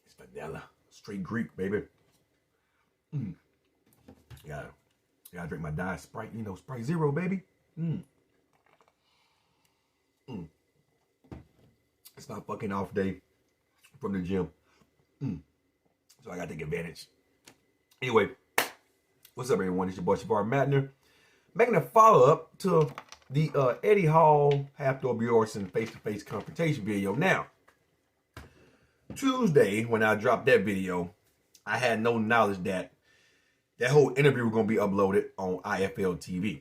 It's vanilla. Straight Greek, baby. Gotta drink my diet Sprite, you know, Sprite Zero, baby. It's my fucking off day from the gym. So I gotta take advantage. Anyway, what's up, everyone? It's your boy Savar Matner. Making a follow-up to the Eddie Hall, Thor Bjornsson face-to-face confrontation video. Now, Tuesday, when I dropped that video, I had no knowledge that that whole interview was going to be uploaded on IFL TV.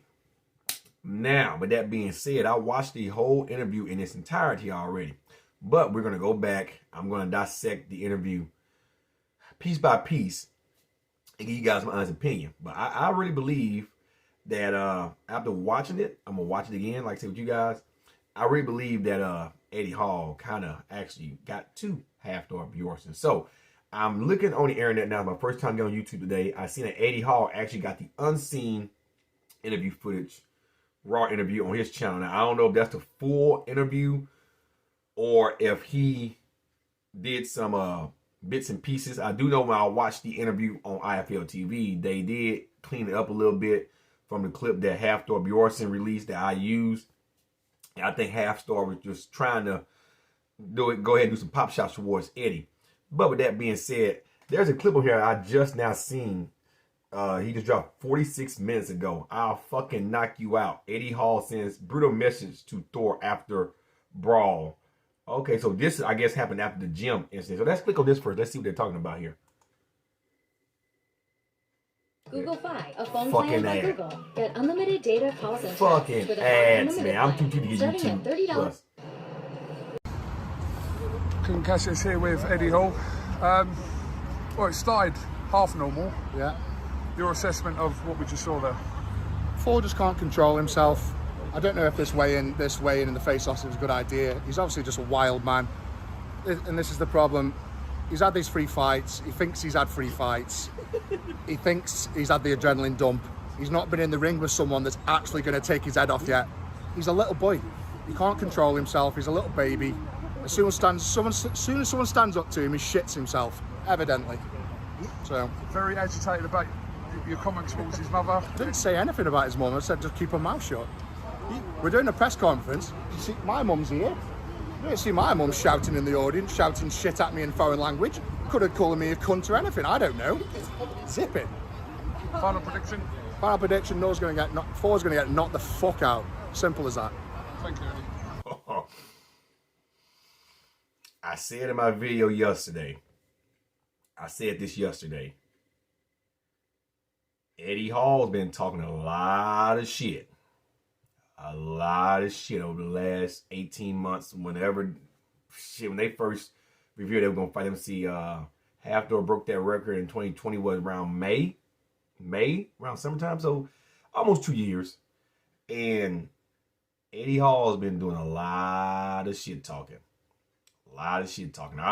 Now, with that being said, I watched the whole interview in its entirety already. But we're going to go back. I'm going to dissect the interview piece by piece and give you guys my honest opinion. But I really believe that after watching it, I'm going to watch it again, like I said with you guys. I really believe that Eddie Hall kind of actually got to Thor Bjornsson. So I'm looking on the internet now. My first time getting on YouTube today. I seen that Eddie Hall actually got the unseen interview footage, raw interview on his channel. Now, I don't know if that's the full interview or if he did some bits and pieces. I do know when I watched the interview on IFL TV, they did clean it up a little bit from the clip that Thor Bjornsson released that I used. And I think Thor was just trying to go ahead and do some pop shots towards Eddie. But with that being said, there's a clip of here I just now seen. He just dropped 46 minutes ago. I'll fucking knock you out. Eddie Hall sends brutal message to Thor after brawl. Okay, so this, I guess, happened after the gym incident. So let's click on this first. Let's see what they're talking about here. Google Fi, a phone plan by Google. Get unlimited data, calls, and fucking with ads, man. I'm too cheap to get starting YouTube at $30. Plus. Cassius here with Eddie Hall. Well, it started half normal. Yeah. Your assessment of what we just saw there? Thor just can't control himself. I don't know if this way in the face-off is a good idea. He's obviously just a wild man. And this is the problem. He's had these 3 fights. He thinks he's had 3 fights. He thinks he's had the adrenaline dump. He's not been in the ring with someone that's actually going to take his head off yet. He's a little boy. He can't control himself. He's a little baby. As soon as someone stands up to him, he shits himself, evidently. So very agitated about your comment towards his mother. I didn't say anything about his mum. I said just keep her mouth shut. We're doing a press conference. You see, my mum's here. You don't see my mum shouting in the audience, shouting shit at me in foreign language. Could have called me a cunt or anything. I don't know. Zip it. Final prediction? Final prediction. Thor's going to get knocked the fuck out. Simple as that. Thank you, Eddie. I said in my video yesterday, Eddie Hall's been talking a lot of shit over the last 18 months. When they first revealed they were gonna fight him, Thor broke that record in 2020 was around May, around summertime, so almost 2 years. And Eddie Hall's been doing a lot of shit talking. I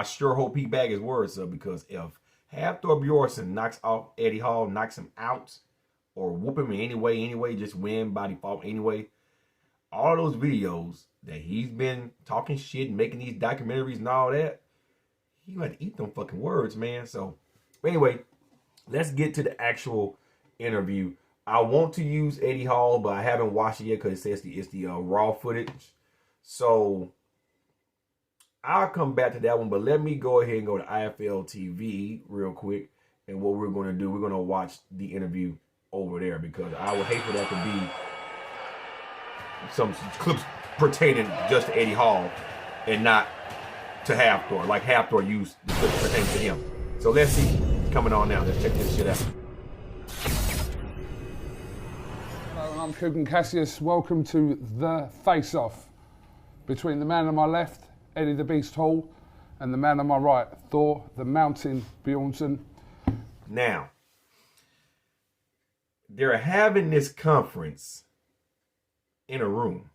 sure hope he bag his words up, because if Thor Bjornsson knocks off Eddie Hall, knocks him out, or whoop him in anyway, just win by default anyway, all those videos that he's been talking shit and making these documentaries and all that, he got to eat them fucking words, man. So anyway, let's get to the actual interview. I want to use Eddie Hall, but I haven't watched it yet because it says it's the raw footage. So I'll come back to that one, but let me go ahead and go to IFL TV real quick. And what we're going to do, we're going to watch the interview over there, because I would hate for that to be some clips pertaining just to Eddie Hall and not to Thor, like Thor used the clips pertaining to him. So let's see what's coming on now. Let's check this shit out. Hello, I'm Cassius. Welcome to The Face Off, between the man on my left, Eddie the Beast Hall, and the man on my right, Thor the Mountain Bjornsson. Now, they're having this conference in a room.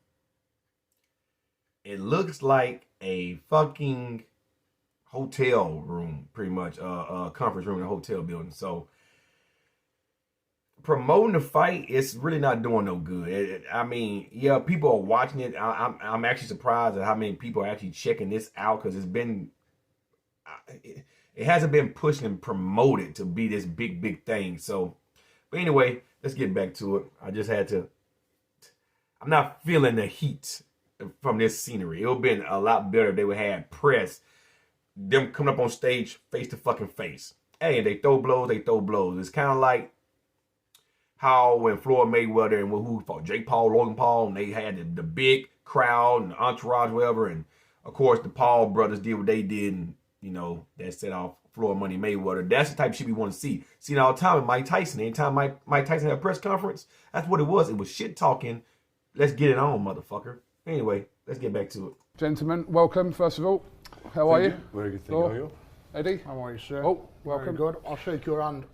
It looks like a fucking hotel room, pretty much, a conference room in a hotel building. So promoting the fight, it's really not doing no good. I mean, yeah, people are watching it. I'm actually surprised at how many people are actually checking this out because it hasn't been pushed and promoted to be this big thing. So, but anyway, let's get back to it. I'm not feeling the heat from this scenery. It would have been a lot better if they would have press, them coming up on stage face to fucking face. Hey, they throw blows, It's kind of like how when Floyd Mayweather and who fought Jake Paul, Logan Paul, and they had the big crowd and the entourage, whatever, and of course the Paul brothers did what they did, and that set off Floyd Money Mayweather. That's the type of shit we want to see. See, all the time with Mike Tyson. Anytime Mike Tyson had a press conference, that's what it was. It was shit talking. Let's get it on, motherfucker. Anyway, let's get back to it. Gentlemen, welcome, first of all. How are you? Very good, thank Thor? you. Eddie? How are you, sir? Oh, welcome. Very good. I'll shake your hand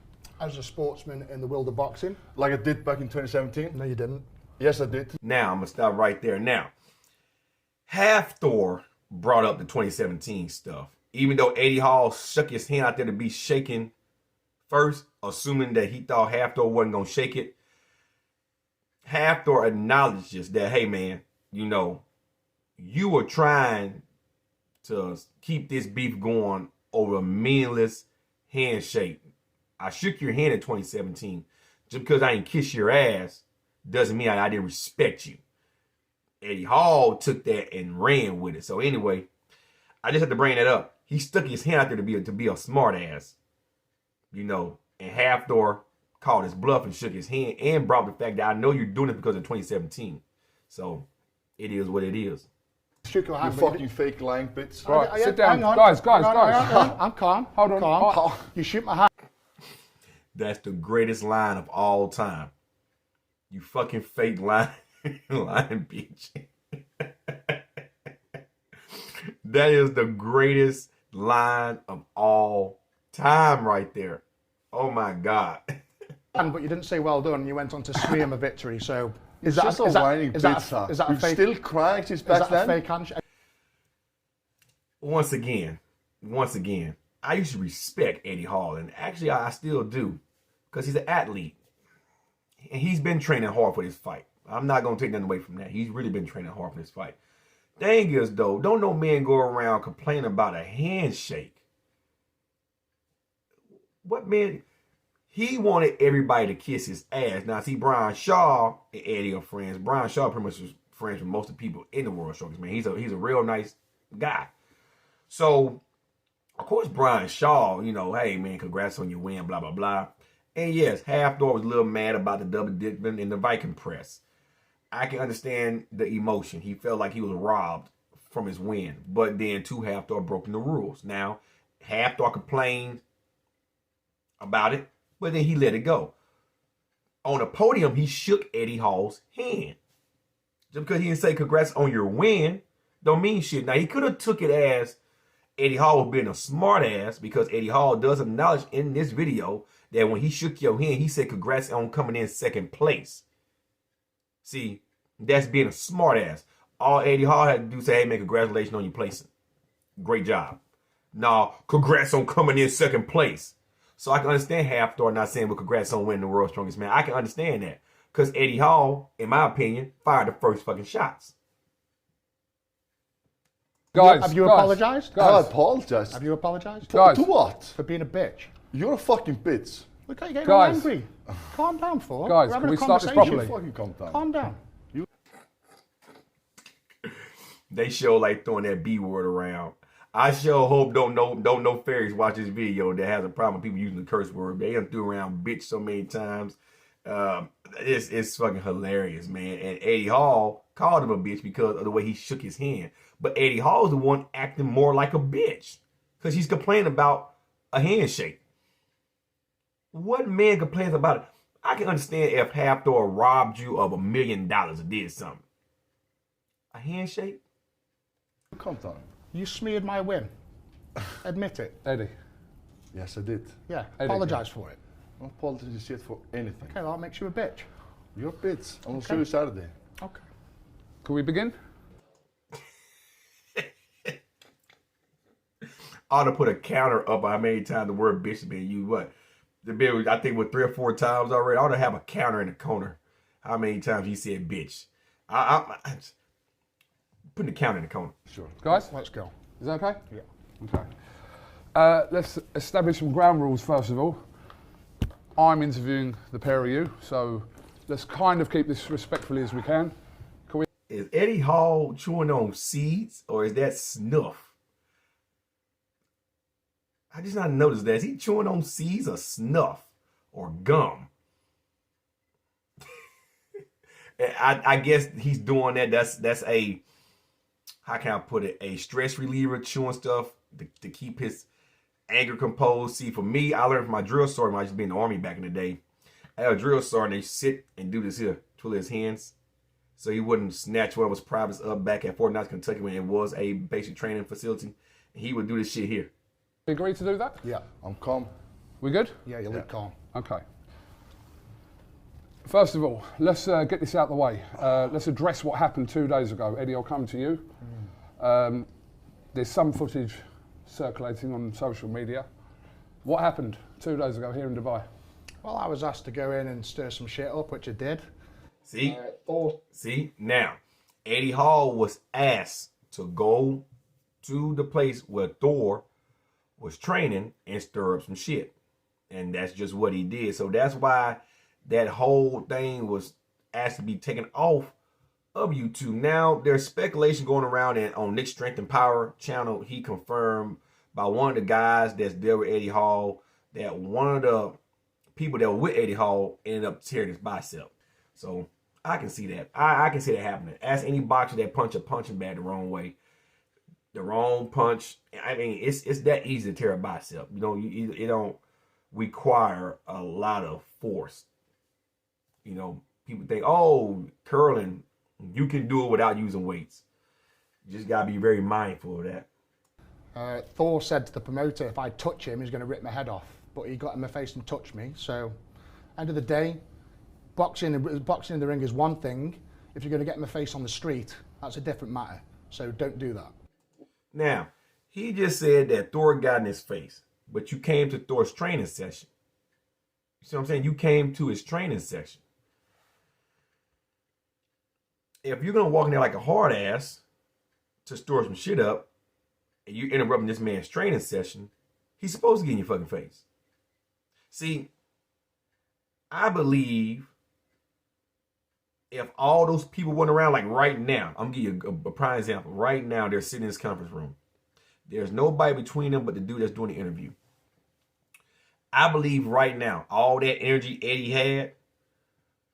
as a sportsman in the world of boxing. Like I did back in 2017? No, you didn't. Yes, I did. Now, I'm going to stop right there. Now, half Thor brought up the 2017 stuff. Even though Eddie Hall shook his hand out there to be shaken first, assuming that he thought half Thor wasn't going to shake it, half Thor acknowledges that, hey, man, you were trying to keep this beef going over a meaningless handshake. I shook your hand in 2017. Just because I didn't kiss your ass doesn't mean I didn't respect you. Eddie Hall took that and ran with it. So anyway, I just had to bring that up. He stuck his hand out there to be a smart ass. And half Thor called his bluff and shook his hand and brought the fact that I know you're doing it because of 2017. So it is what it is. Shook your hand. You fucking fake lying bitch. Right, sit down. Guys. I'm calm. Hold on. Calm. You shoot my hand. That's the greatest line of all time. You fucking fake lying bitch. That is the greatest line of all time right there. Oh my God. But you didn't say well done. You went on to smear my victory. So Is that a whining bitch? Is that a You're fake? still crying since Is back that a then? fake handshake? Once again, I used to respect Eddie Hall, and actually I still do, because he's an athlete. And he's been training hard for this fight. I'm not going to take nothing away from that. He's really been training hard for this fight. Thing is, though, don't no man go around complaining about a handshake. What man? He wanted everybody to kiss his ass. Now, see, Brian Shaw and Eddie are friends. Brian Shaw pretty much was friends with most of the people in the World Showcase, man. He's a real nice guy. So, of course, Brian Shaw, hey, man, congrats on your win, blah, blah, blah. And yes, half Thor was a little mad about the double dipping in the Viking press. I can understand the emotion. He felt like he was robbed from his win. But then half Thor broke the rules. Now, half Thor complained about it, but then he let it go. On the podium, he shook Eddie Hall's hand. Just because he didn't say congrats on your win, don't mean shit. Now, he could have took it as Eddie Hall was being a smart ass, because Eddie Hall does acknowledge in this video that when he shook your hand, he said congrats on coming in second place. See, that's being a smart ass. All Eddie Hall had to do is say, hey, man, congratulations on your placing. Great job. Nah, congrats on coming in second place. So I can understand half Thor not saying, well, congrats on winning the world's strongest man. I can understand that. Because Eddie Hall, in my opinion, fired the first fucking shots. Guys, have you apologized? I apologize. Have you apologized? Guys. To what? For being a bitch. You're a fucking bitch. Look at you getting all Guys. angry. Calm down, Thor. Guys, We're can having we a start this conversation. properly? Fucking calm down. Calm down. They show like throwing that B word around. I sure hope don't no fairies watch this video that has a problem with people using the curse word. They done threw around bitch so many times. It's fucking hilarious, man. And Eddie Hall called him a bitch because of the way he shook his hand. But Eddie Hall is the one acting more like a bitch because he's complaining about a handshake. What man complains about it? I can understand if half Thor robbed you of $1 million or did something. A handshake? Calm down. You smeared my win. Admit it. Eddie. Yes, I did. Yeah. Eddie, Apologize for it. I don't apologize shit for anything. Okay, well, that makes you a bitch. You're a bitch. I'm gonna Okay. show you Saturday. Okay. Can we begin? Ought to put a counter up on how many times the word bitch has been used. What? The bill, I think, with 3 or 4 times already. I ought to have a counter in the corner. How many times he said bitch? I putting the counter in the corner. Sure. Guys, Let's go. is that okay? Yeah. Okay. Let's establish some ground rules first of all. I'm interviewing the pair of you, so let's kind of keep this respectfully as we can. Is Eddie Hall chewing on seeds or is that snuff? I just not noticed that. Is he chewing on seeds or snuff or gum? I guess he's doing that. That's a, how can I put it, a stress reliever, chewing stuff to keep his anger composed. See, for me, I learned from my drill sergeant when I used to be in the Army back in the day. I had a drill sergeant, they sit and do this here, twiddle his hands, so he wouldn't snatch what was privates up back at Fort Knox, Kentucky when it was a basic training facility. And he would do this shit here. You agree to do that? Yeah. I'm calm. We good? Yeah, you look calm. Okay. First of all, let's get this out of the way. Let's address what happened 2 days ago. Eddie, I'll come to you. There's some footage circulating on social media. What happened 2 days ago here in Dubai? Well, I was asked to go in and stir some shit up, which I did. See? See? Now, Eddie Hall was asked to go to the place where Thor was training and stir up some shit. And that's just what he did. So that's why that whole thing was asked to be taken off of YouTube. Now, there's speculation going around, and on Nick's Strength and Power channel, he confirmed by one of the guys that's there with Eddie Hall that one of the people that were with Eddie Hall ended up tearing his bicep. So I can see that. I can see that happening. Ask any boxer that punch a punching bag the wrong way. The wrong punch. I mean, it's that easy to tear a bicep. You know, it don't require a lot of force. You know, people think, oh, curling, you can do it without using weights. You just got to be very mindful of that. Thor said to the promoter, if I touch him, he's going to rip my head off. But he got in my face and touched me. So, end of the day, boxing in the ring is one thing. If you're going to get in my face on the street, that's a different matter. So don't do that. Now, he just said that Thor got in his face, but you came to Thor's training session. You see what I'm saying? You came to his training session. If you're going to walk in there like a hard ass to store some shit up, and you interrupting this man's training session, he's supposed to get in your fucking face. See, I believe if all those people went around like right now, I'm gonna give you a prime example. Right now, they're sitting in this conference room. There's nobody between them but the dude that's doing the interview. I believe right now, all that energy Eddie had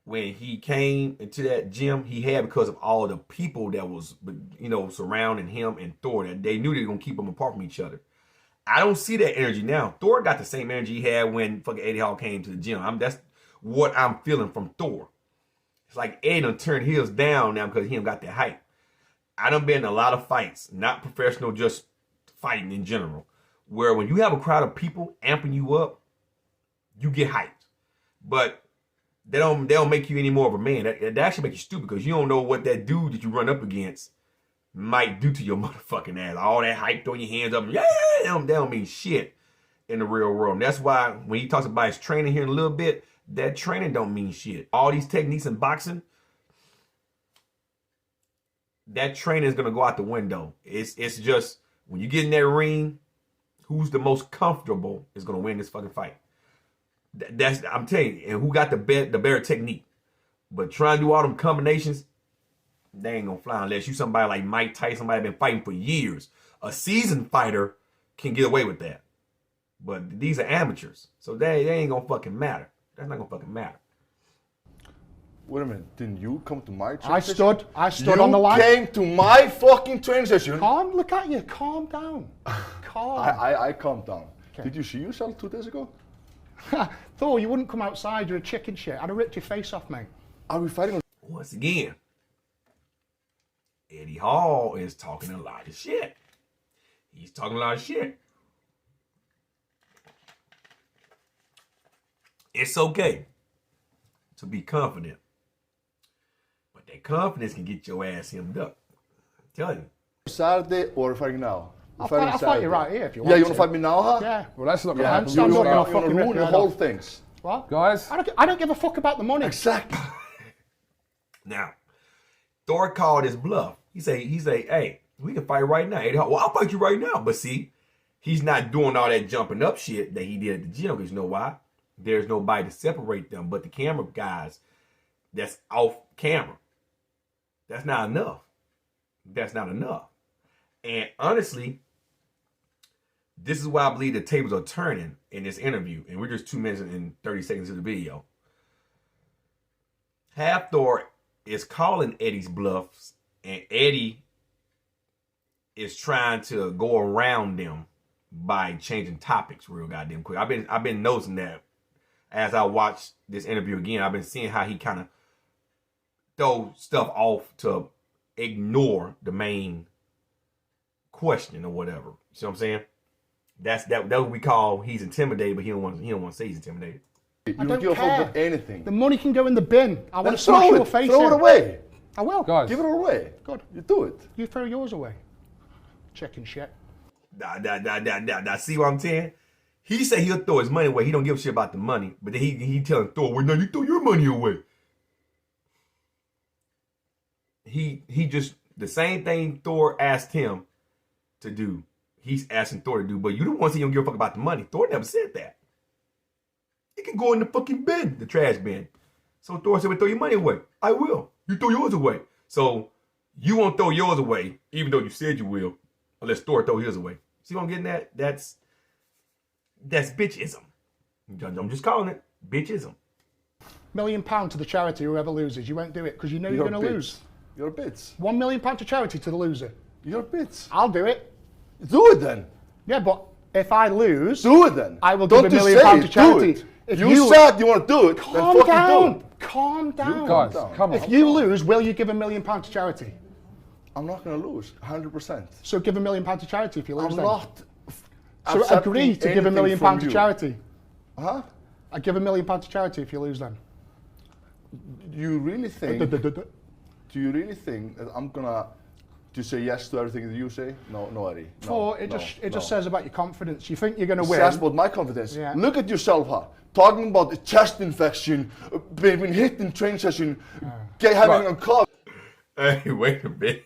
when he came into that gym, he had because of all the people that was, you know, surrounding him and Thor. That they knew they were gonna keep them apart from each other. I don't see that energy now. Thor got the same energy he had when fucking Eddie Hall came to the gym. That's what I'm feeling from Thor. It's like Eddie done turned his down now because he ain't got that hype. I done been in a lot of fights, not professional, just fighting in general, where when you have a crowd of people amping you up, you get hyped. But they don't make you any more of a man. That actually make you stupid because you don't know what that dude that you run up against might do to your motherfucking ass. All that hype, throwing your hands up, yeah, they don't mean shit in the real world. And that's why when he talks about his training here in a little bit, that training don't mean shit. All these techniques in boxing, that training is gonna go out the window. It's just when you get in that ring, who's the most comfortable is gonna win this fucking fight. That's I'm telling you, and who got the better technique. But trying to do all them combinations, they ain't gonna fly unless you somebody like Mike Tyson, somebody been fighting for years. A seasoned fighter can get away with that. But these are amateurs, so they ain't gonna fucking matter. That's not gonna fucking matter. Wait a minute, didn't you come to my training I session? stood on the line. You came to my fucking training session. Calm, look at you, calm down. Calm. I calmed down. Okay. Did you see yourself 2 days ago? Thor, you wouldn't come outside, you're a chicken shit. I'd have ripped your face off, mate. Are we fighting on? Once again, Eddie Hall is talking a lot of shit. He's talking a lot of shit. It's okay to be confident, but that confidence can get your ass hemmed up. I'm telling you. Saturday or fighting now? I'll fight you right here if you want. Yeah, you want to fight me now, huh? Yeah. Well, that's not going to Yeah, happen. stand you up and I'll want to fucking rip ruin your the head whole off. things. What? Guys, I don't give a fuck about the money. Exactly. Now, Thor called his bluff. He say, hey, we can fight right now. Eddie Hall, well, I'll fight you right now. But see, he's not doing all that jumping up shit that he did at the gym. Because you know why? There's nobody to separate them but the camera guys that's off camera. That's not enough. That's not enough. And honestly, this is why I believe the tables are turning in this interview. And we're just 2 minutes and 30 seconds of the video. Half Thor is calling Eddie's bluffs, and Eddie is trying to go around them by changing topics real goddamn quick. I've been noticing that as I watch this interview again. I've been seeing how he kind of throw stuff off to ignore the main question or whatever. You see what I'm saying? That's what we call he's intimidated, but he don't want to say he's intimidated. You I don't don't give a fuck care. about anything. The money can go in the bin. I want Then to smash throw your it. face Throw in. it away. I will. guys, Give it away. Good. You do it. You throw yours away. Chicken shit. Nah, see what I'm saying? He say he'll throw his money away. He don't give a shit about the money. But then he telling Thor, well, no, you throw your money away. He just, the same thing Thor asked him to do, he's asking Thor to do. But you don't want to see him give a fuck about the money. Thor never said that. It can go in the fucking bin, the trash bin. So Thor said, well, throw your money away. I will. You throw yours away. So you won't throw yours away, even though you said you will, unless Thor throw his away. See what I'm getting at? That's bitchism. I'm just calling it bitchism. £1 million to the charity, whoever loses. You won't do it because you know you're going to lose. You're a bitch. £1 million to charity to the loser. You're a bitch. I'll do it. Do it then. Yeah, but if I lose, Do it then. I will give Don't £1 just million say to it, charity. Do it. If you said you want to do it, then calm fucking do down. it. Calm down. guys, come on. If you lose, will you give £1 million to charity? I'm not going to lose, 100%. So give £1 million to charity if you lose. I'm then. not. So agree to give £1 million to charity. Huh? I give £1 million to charity if you lose. Then. Do you really think that I'm gonna just say yes to everything that you say? No, Eddie. No, it just says about your confidence. You think you're going to win. Says about my confidence. Yeah. Look at yourself, huh? Talking about a chest infection, being hit in train session, having a cough. Hey, wait a minute.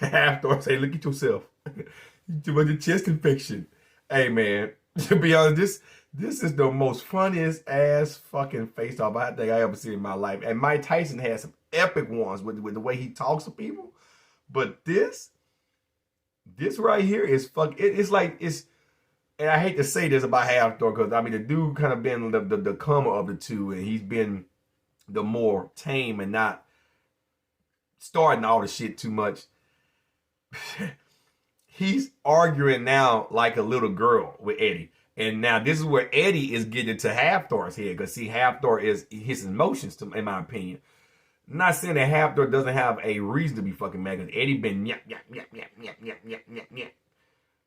Half Thor say, look at yourself. You got a chest infection. Hey man, to be honest, this is the most funniest ass fucking face off I think I ever seen in my life. And Mike Tyson has some epic ones with the way he talks to people. But this right here is it's like, and I hate to say this about Half Thor, because I mean the dude kind of been the calmer of the two, and he's been the more tame and not starting all the shit too much. He's arguing now like a little girl with Eddie. And now this is where Eddie is getting into Half Thor's head, because see, Half Thor is his emotions, in my opinion. I'm not saying that Half Thor doesn't have a reason to be fucking mad, because Eddie been yap.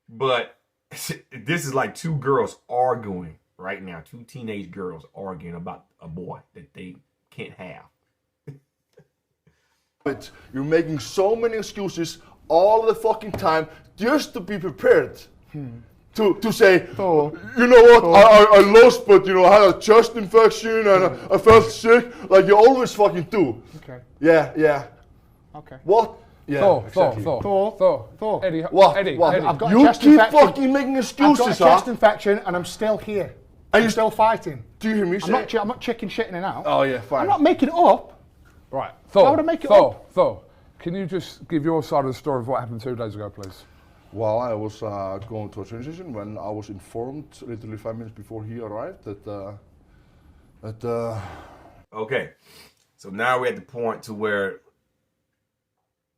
But this is like two girls arguing right now, two teenage girls arguing about a boy that they can't have. But you're making so many excuses all the fucking time just to be prepared to say, Thor. you know what, I lost, but I had a chest infection and I felt sick, like you always fucking do. Okay. Yeah. Okay. What? Yeah, exactly. Thor. Eddie, What? Eddie, What? Eddie. I've got a You chest keep infection. fucking making I've excuses, got a chest infection and I'm still here. And I'm still fighting. Do you hear me say? I'm not chicken shitting it out. Oh yeah, fine. I'm not making it up. Right, Why would I make it up? Thor, can you just give your side of the story of what happened 2 days ago, please? Well, I was going to a train station when I was informed literally 5 minutes before he arrived that Okay, so now we're at the point to where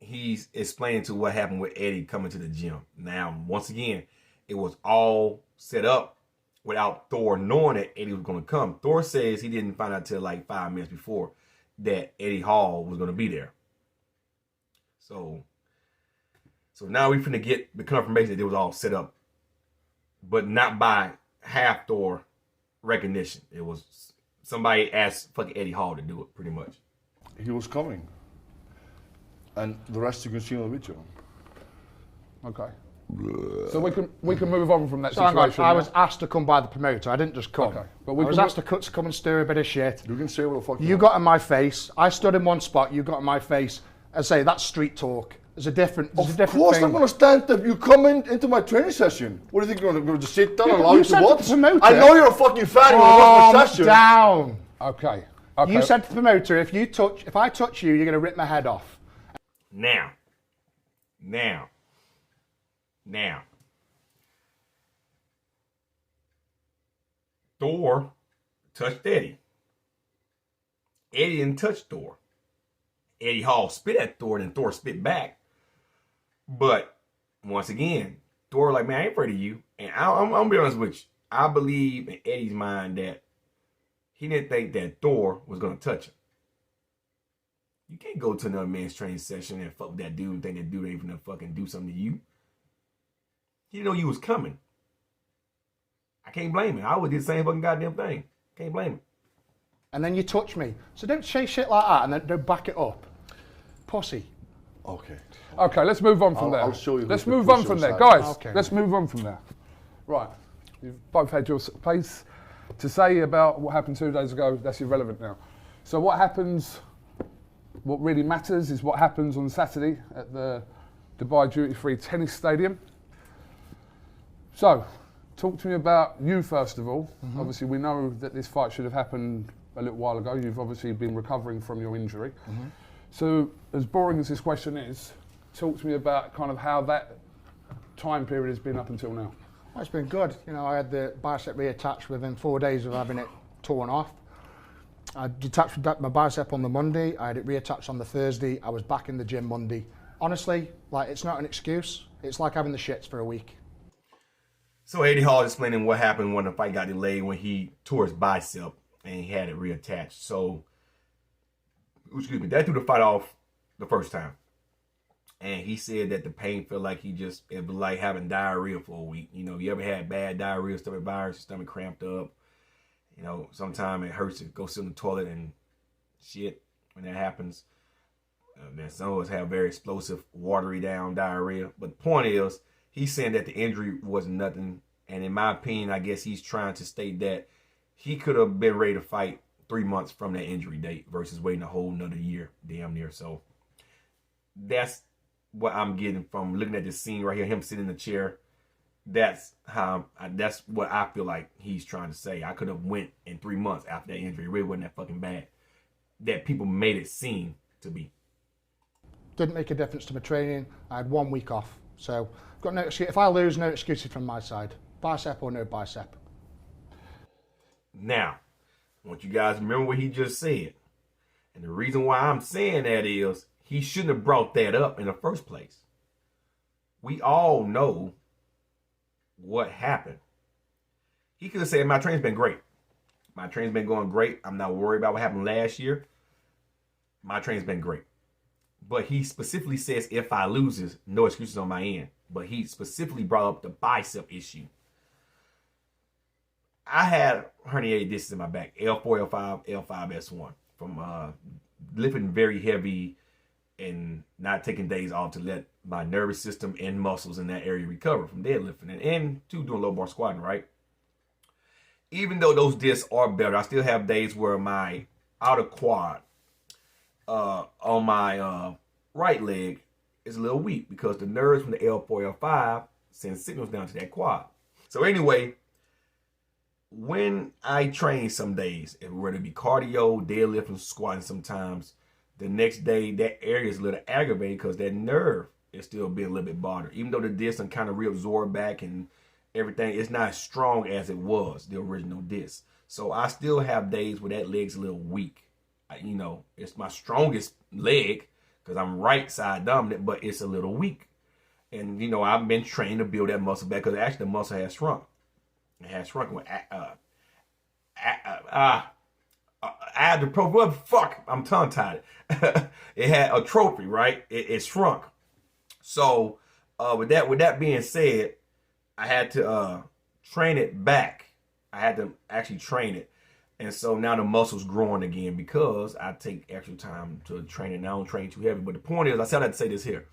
he's explaining to what happened with Eddie coming to the gym. Now, once again, it was all set up without Thor knowing that Eddie was going to come. Thor says he didn't find out till like 5 minutes before that Eddie Hall was going to be there. So now we finna get the confirmation that it was all set up, but not by Half Thor recognition. It was somebody asked fucking Eddie Hall to do it, pretty much. He was coming. And the rest you can see on the video. Okay. So we can move on from that So hang on, situation. I now. was asked to come by the promoter. I didn't just come. Okay, but I we was can asked to come and stir a bit of shit. You can say what the fuck You got in my face. I stood in one spot. You got in my face. I say that's street talk. There's a different. There's a Of different course thing. I'm gonna stand up. You come into my training session. What do you think you're gonna just sit down Yeah, and but allow you you said to to watch? the promoter- I know you're a fucking fan. You wanna watch my session. down. Okay. You said to the promoter, if I touch you, you're gonna rip my head off. Now. Thor touched Eddie. Eddie didn't touch Thor. Eddie Hall spit at Thor, and Thor spit back. But once again, Thor like, man, I ain't afraid of you. And I'm gonna be honest with you. I believe in Eddie's mind that he didn't think that Thor was gonna touch him. You can't go to another man's training session and fuck with that dude and think that dude ain't gonna fucking do something to you. He didn't know you was coming. I can't blame him. I would do the same fucking goddamn thing. Can't blame him. And then you touch me. So don't say shit like that and then don't back it up. Pussy. Okay. Okay, let's move on from there. I'll show you. Let's who's the move on pussy from there, side. guys. Okay. Let's move on from there. Right, you've both had your piece to say about what happened 2 days ago. That's irrelevant now. So what happens? What really matters is what happens on Saturday at the Dubai Duty Free Tennis Stadium. So, talk to me about you first of all. Obviously, we know that this fight should have happened a little while ago. You've obviously been recovering from your injury. So, as boring as this question is, talk to me about kind of how that time period has been up until now. Well, it's been good. You know, I had the bicep reattached within 4 days of having it torn off. I detached my bicep on the Monday. I had it reattached on the Thursday. I was back in the gym Monday. Honestly, like, it's not an excuse. It's like having the shits for a week. So Eddie Hall explaining what happened when the fight got delayed when he tore his bicep and he had it reattached. So, excuse me, that threw the fight off the first time. And he said that the pain felt like it was like having diarrhea for a week. You know, you ever had bad diarrhea, stomach virus, your stomach cramped up. You know, sometimes it hurts to go sit in the toilet and shit when that happens. Then some of us have very explosive, watery down diarrhea. But the point is, he's saying that the injury wasn't nothing. And in my opinion, I guess he's trying to state that he could have been ready to fight 3 months from that injury date versus waiting a whole nother year, damn near. So that's what I'm getting from looking at this scene right here, him sitting in the chair. That's what I feel like he's trying to say. I could have went in 3 months after that injury. It really wasn't that fucking bad that people made it seem to be. Didn't make a difference to my training. I had 1 week off. So, got no excuse. If I lose, no excuses from my side. Bicep or no bicep. Now, I want you guys to remember what he just said. And the reason why I'm saying that is he shouldn't have brought that up in the first place. We all know what happened. He could have said, my training's been great. My training's been going great. I'm not worried about what happened last year. My training's been great. But he specifically says, if I lose, no excuses on my end. But he specifically brought up the bicep issue. I had herniated discs in my back, L4, L5, L5, S1, from lifting very heavy and not taking days off to let my nervous system and muscles in that area recover from deadlifting and to doing low bar squatting, right? Even though those discs are better, I still have days where my outer quad on my right leg is a little weak because the nerves from the L4, L5 send signals down to that quad. So anyway, when I train some days, if it were to be cardio, deadlifting, squatting sometimes, the next day that area is a little aggravated because that nerve is still being a little bit bothered. Even though the disc kind of reabsorb back and everything, it's not as strong as it was, the original disc. So I still have days where that leg's a little weak. You know, it's my strongest leg because I'm right side dominant, but it's a little weak. And, you know, I've been trained to build that muscle back because actually the muscle has shrunk. It has shrunk with I'm tongue tied. It had a trophy, right? It shrunk. So with that being said, I had to train it back. I had to actually train it. And so now the muscle's growing again because I take extra time to train it. And I don't train too heavy. But the point is, I said I had to say this here.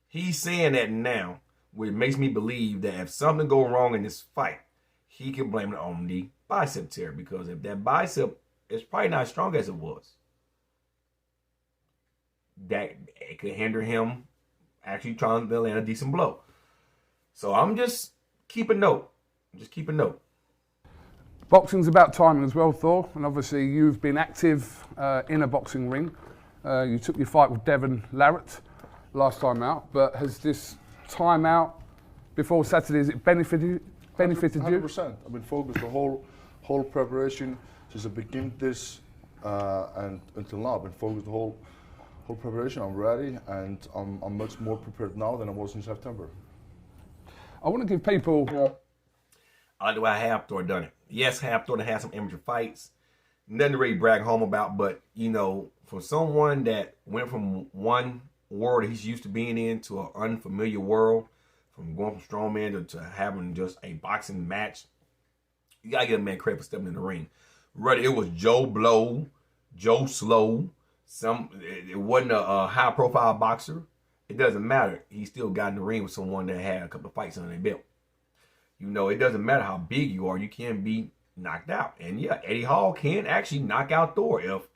He's saying that now, which makes me believe that if something goes wrong in this fight, he can blame it on the bicep tear. Because if that bicep is probably not as strong as it was, that it could hinder him actually trying to land a decent blow. So I'm just keeping note. Boxing's about timing as well, Thor, and obviously you've been active in a boxing ring. You took your fight with Devon Larratt last time out, but has this time out before Saturday, has it benefited you? 100%. I've been focused the whole preparation since I began this and until now. I've been focused the whole preparation. I'm ready, and I'm much more prepared now than I was in September. I want to give people. I like the way Thor done it. Yes, Thor had some amateur fights. Nothing to really brag home about, but you know, for someone that went from one world that he's used to being in to an unfamiliar world, from going from strongman to having just a boxing match, you gotta give a man credit for stepping in the ring. Whether it was Joe Blow, Joe Slow, it wasn't a high-profile boxer. It doesn't matter. He still got in the ring with someone that had a couple of fights under their belt. You know, it doesn't matter how big you are. You can be knocked out. And yeah, Eddie Hall can actually knock out Thor. If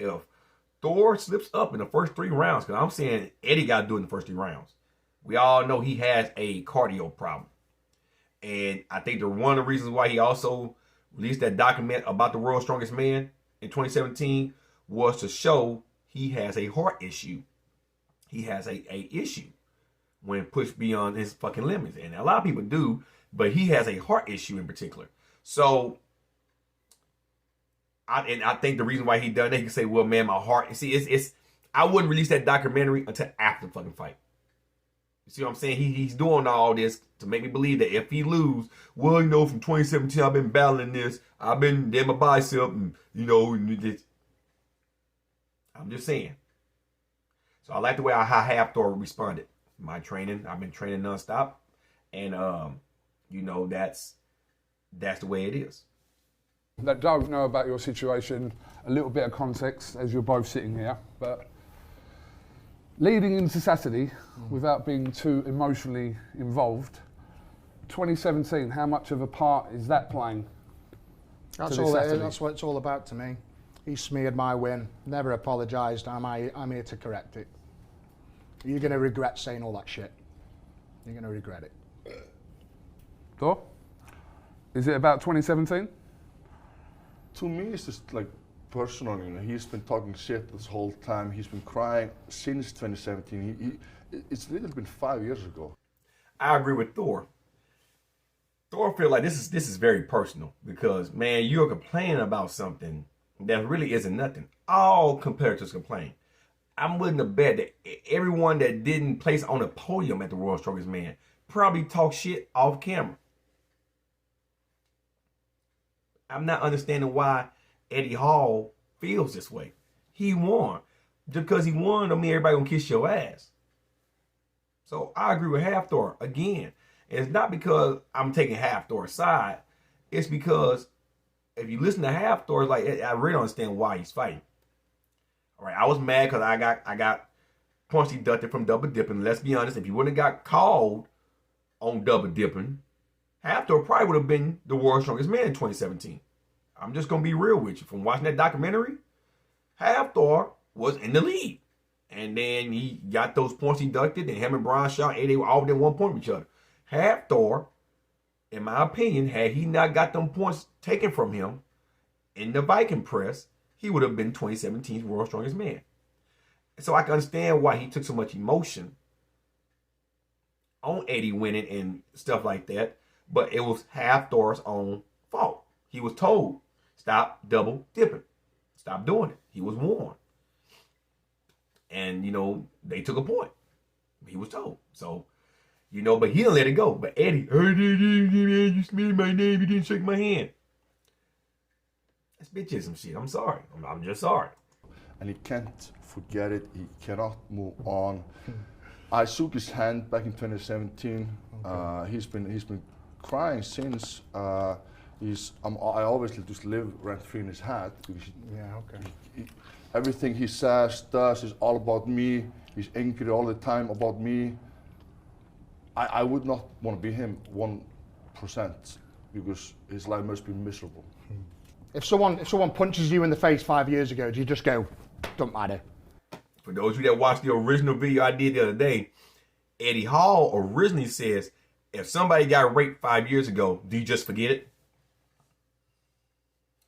Thor slips up in the first 3 rounds, because I'm saying Eddie got to do it in the first 3 rounds. We all know he has a cardio problem. And I think one of the reasons why he also released that document about the world's strongest man in 2017 was to show he has a heart issue. He has a issue when pushed beyond his fucking limits. And a lot of people do, but he has a heart issue in particular. So, I think the reason why he done that, he can say, well, man, my heart. See, I wouldn't release that documentary until after the fucking fight. You see what I'm saying? He's doing all this to make me believe that if he lose, well, you know, from 2017, I've been battling this. I've been in my bicep, and, you know, I'm just saying. So I like the way how Thor responded. My training, I've been training nonstop. And, you know, that's the way it is. That don't know about your situation, a little bit of context as you're both sitting here, but leading into Saturday, without being too emotionally involved, 2017, how much of a part is that playing? That's what it's all about to me. He smeared my win, never apologised. I'm here to correct it. You're going to regret saying all that shit. You're going to regret it. Thor? Is it about 2017? To me, it's just like personal. You know, he's been talking shit this whole time. He's been crying since 2017. It's literally been 5 years ago. I agree with Thor. Thor feel like this is very personal because, man, you're complaining about something that really isn't nothing. All competitors complain. I'm willing to bet that everyone that didn't place on a podium at the World's Strongest Man probably talk shit off camera. I'm not understanding why Eddie Hall feels this way. He won. Just because he won don't mean everybody gonna kiss your ass. So I agree with Thor again. And it's not because I'm taking Thor's side. It's because if you listen to Thor, like I really don't understand why he's fighting. All right, I was mad because I got punch deducted from double dipping. Let's be honest, if you wouldn't have got called on double dipping, Thor probably would have been the world's strongest man in 2017. I'm just gonna be real with you. From watching that documentary, Thor was in the lead. And then he got those points deducted, and him and Brian Shaw, they were all within 1 point of each other. Thor, in my opinion, had he not got them points taken from him in the Viking press, he would have been 2017's world's strongest man. So I can understand why he took so much emotion on Eddie winning and stuff like that, but it was Thor's own fault. He was told, stop double dipping. Stop doing it. He was warned. And, you know, they took a point. He was told. So, you know, but he didn't let it go. But Eddie, you smeared my name, you didn't shake my hand. That's bitchism shit. I'm sorry. I'm just sorry. And he can't forget it. He cannot move on. I shook his hand back in 2017. Okay. He's been crying since. I obviously just live rent free in his head because Yeah, okay. everything he says, does is all about me. He's angry all the time about me. I would not want to be him 1% because his life must be miserable. If someone punches you in the face 5 years ago, do you just go, don't matter? For those of you that watched the original video I did the other day, Eddie Hall originally says, if somebody got raped 5 years ago, do you just forget it?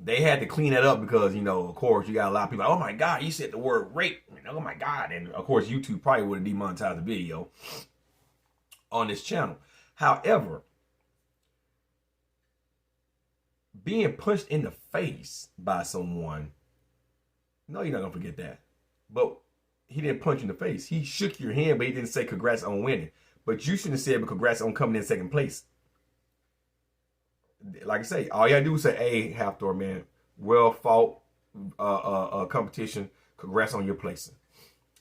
They had to clean that up because, you know, of course, you got a lot of people like, oh my God, you said the word rape. Oh my God. And of course, YouTube probably would have demonetized the video on this channel. However, being punched in the face by someone, no, you're not going to forget that. But he didn't punch you in the face. He shook your hand, but he didn't say congrats on winning. But you shouldn't have said congrats on coming in second place. Like I say, all you gotta do is say, hey, Thor, man, well fought competition. Congrats on your placing.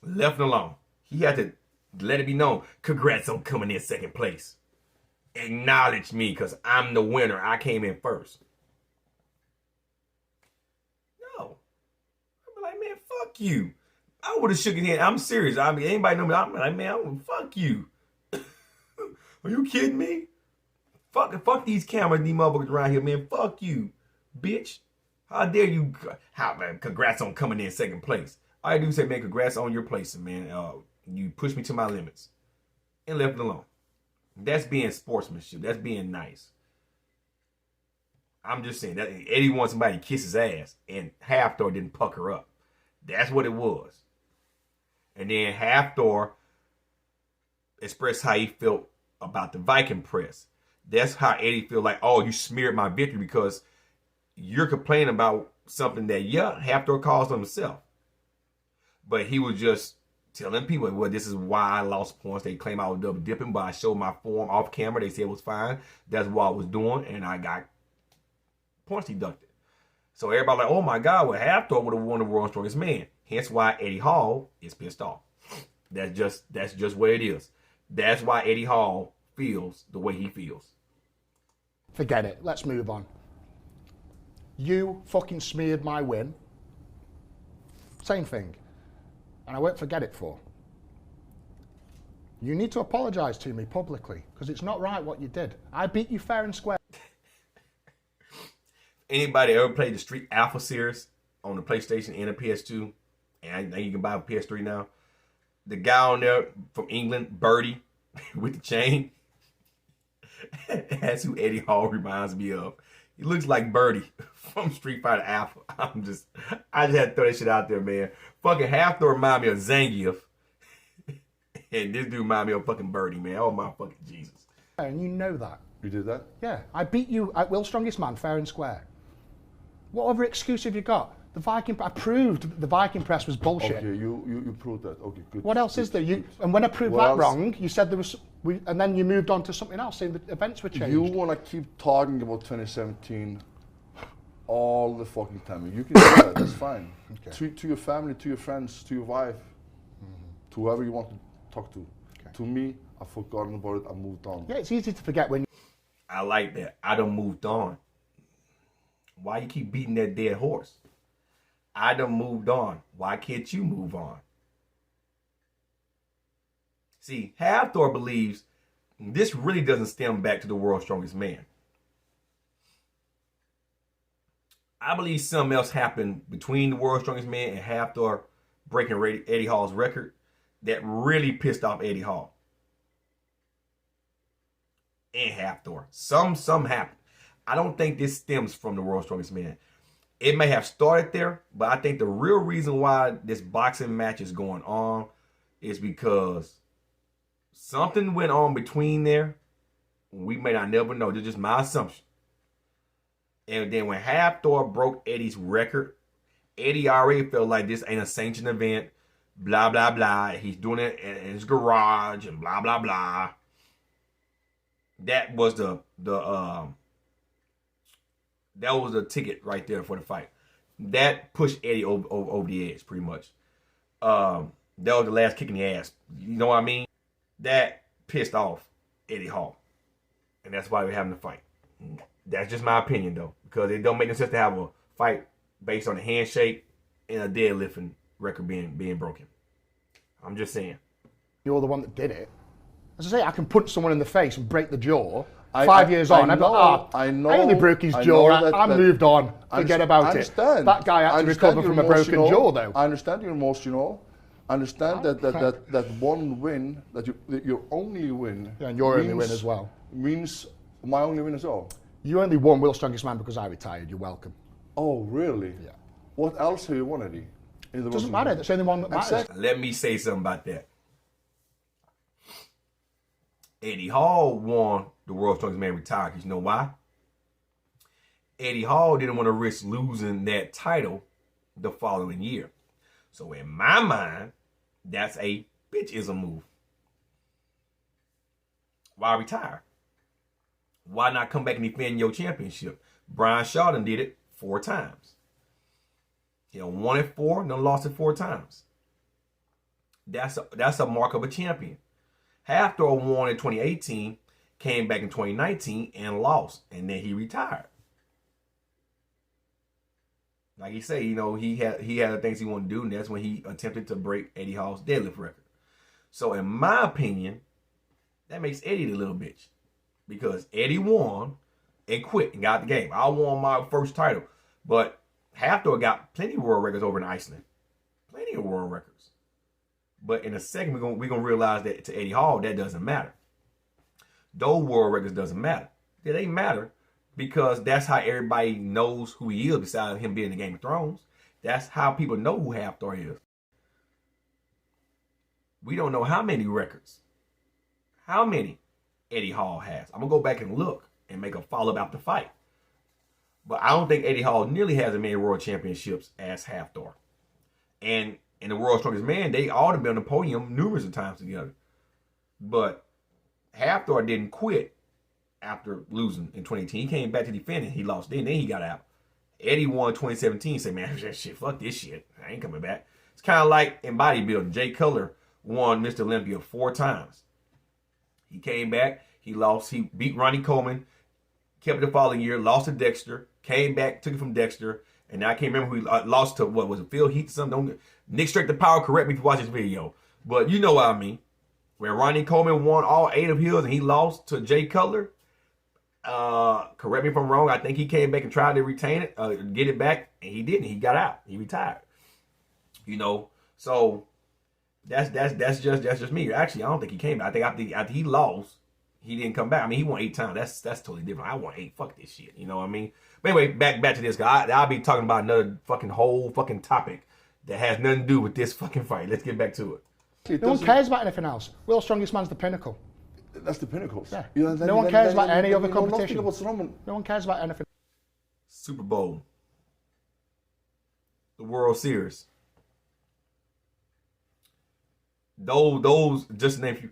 Left it alone. He had to let it be known. Congrats on coming in second place. Acknowledge me because I'm the winner. I came in first. No. I'd be like, man, fuck you. I would have shook his hand. I'm serious. I mean, anybody know me? I'm like, man, fuck you. Are you kidding me? Fuck these cameras, these motherfuckers around here, man. Fuck you, bitch. How dare you? Man, congrats on coming in second place. All I do is say, man, congrats on your placing, man. You pushed me to my limits and left it alone. That's being sportsmanship. That's being nice. I'm just saying that Eddie wants somebody to kiss his ass, and Thor didn't pucker up. That's what it was. And then Thor expressed how he felt about the Viking press. That's how Eddie feel like, oh, you smeared my victory because you're complaining about something that, yeah, Thor caused on himself. But he was just telling people, well, this is why I lost points. They claim I was double dipping, but I showed my form off camera. They said it was fine. That's what I was doing, and I got points deducted. So everybody like, oh my God, well, Thor would have won the World's Strongest Man. Hence why Eddie Hall is pissed off. That's just what it is. That's why Eddie Hall feels the way he feels. Forget it. Let's move on. You fucking smeared my win. Same thing. And I won't forget it for. You need to apologise to me publicly because it's not right what you did. I beat you fair and square. Anybody ever played the Street Alpha series on the PlayStation and the PS2? And I think you can buy a PS3 now. The guy on there from England, Birdie, with the chain. That's who Eddie Hall reminds me of. He looks like Birdie from Street Fighter Alpha. I just had to throw that shit out there, man. Fucking Thor remind me of Zangief. And this dude remind me of fucking Birdie, man. Oh my fucking Jesus. And you know that. You did that? Yeah, I beat you at World's Strongest Man, fair and square. What other excuse have you got? The Viking, I proved the Viking press was bullshit. Okay, you proved that. Okay, good. What else is there? And when I proved that wrong, you said there was, and then you moved on to something else, saying the events were changed. You want to keep talking about 2017 all the fucking time. You can do that, that's fine. Okay. To your family, to your friends, to your wife, to whoever you want to talk to. Okay. To me, I've forgotten about it, I moved on. Yeah, it's easy to forget when I like that. I done moved on. Why you keep beating that dead horse? I done moved on. Why can't you move on? See, Thor believes this really doesn't stem back to the World's Strongest Man. I believe something else happened between the World's Strongest Man and Thor breaking Eddie Hall's record that really pissed off Eddie Hall. And Thor. Some happened. I don't think this stems from the World's Strongest Man. It may have started there, but I think the real reason why this boxing match is going on is because something went on between there. We may not never know. This is just my assumption. And then when Thor broke Eddie's record, Eddie already felt like this ain't a sanctioned event, blah, blah, blah. He's doing it in his garage and blah, blah, blah. That was the ticket right there for the fight. That pushed Eddie over the edge, pretty much. That was the last kick in the ass. You know what I mean? That pissed off Eddie Hall. And that's why we're having the fight. That's just my opinion, though, because it don't make no sense to have a fight based on a handshake and a deadlifting record being broken. I'm just saying. You're the one that did it. As I say, I can punch someone in the face and break the jaw. 5 years on, I only broke his jaw. I moved on. Forget about it. That guy had to recover from a broken jaw, though. I understand you're emotional. I understand that one win, that your only win, and your only win as well, means my only win as well. You only won World's Strongest Man because I retired. You're welcome. Oh, really? Yeah. What else have you won, Eddie? It doesn't matter. That's the only one that matters. Let me say something about that. Eddie Hall won the World's Strongest Man retired. You know why? Eddie Hall didn't want to risk losing that title the following year. So in my mind, that's a bitchism move. Why retire? Why not come back and defend your championship? Brian Shaw done did it 4 times. He done won it 4, done lost it 4 times. That's a mark of a champion. Thor won in 2018, came back in 2019 and lost, and then he retired. Like he said, he had the things he wanted to do, and that's when he attempted to break Eddie Hall's deadlift record. So in my opinion, that makes Eddie the little bitch. Because Eddie won and quit and got the game. I won my first title. But Thor got plenty of world records over in Iceland. Plenty of world records. But in a second, we're gonna realize that to Eddie Hall, that doesn't matter. Those world records doesn't matter. They matter because that's how everybody knows who he is besides him being in Game of Thrones. That's how people know who Thor is. We don't know how many records. How many Eddie Hall has. I'm going to go back and look and make a follow-up after the fight. But I don't think Eddie Hall nearly has as many world championships as Thor. And in the World's Strongest Man, they all have been on the podium numerous of times together. But Thor didn't quit after losing in 2018. He came back to defend it. He lost then he got out. Eddie won 2017. Said, man, shit, fuck this shit. I ain't coming back. It's kind of like in bodybuilding. Jay Cutler won Mr. Olympia 4 times. He came back. He lost. He beat Ronnie Coleman. Kept it the following year. Lost to Dexter. Came back. Took it from Dexter. And I can't remember who he lost to. What was it? Phil Heath or something? Nick Straight the Power. Correct me if you watch this video. But you know what I mean. When Ronnie Coleman won all 8 of his and he lost to Jay Cutler. Correct me if I'm wrong. I think he came back and tried to retain it. Get it back. And he didn't. He got out. He retired. So that's just me. Actually, I don't think he came back. I think after he lost, he didn't come back. I mean, he won 8 times. That's totally different. I won 8. Fuck this shit. You know what I mean? But anyway, back to this guy. I'll be talking about another whole topic that has nothing to do with this fucking fight. Let's get back to it. No one cares about anything else. World's Strongest Man's the pinnacle. That's the pinnacle. Yeah. No one cares about any other competition. No one cares about anything. Super Bowl. The World Series. Those just to name a few,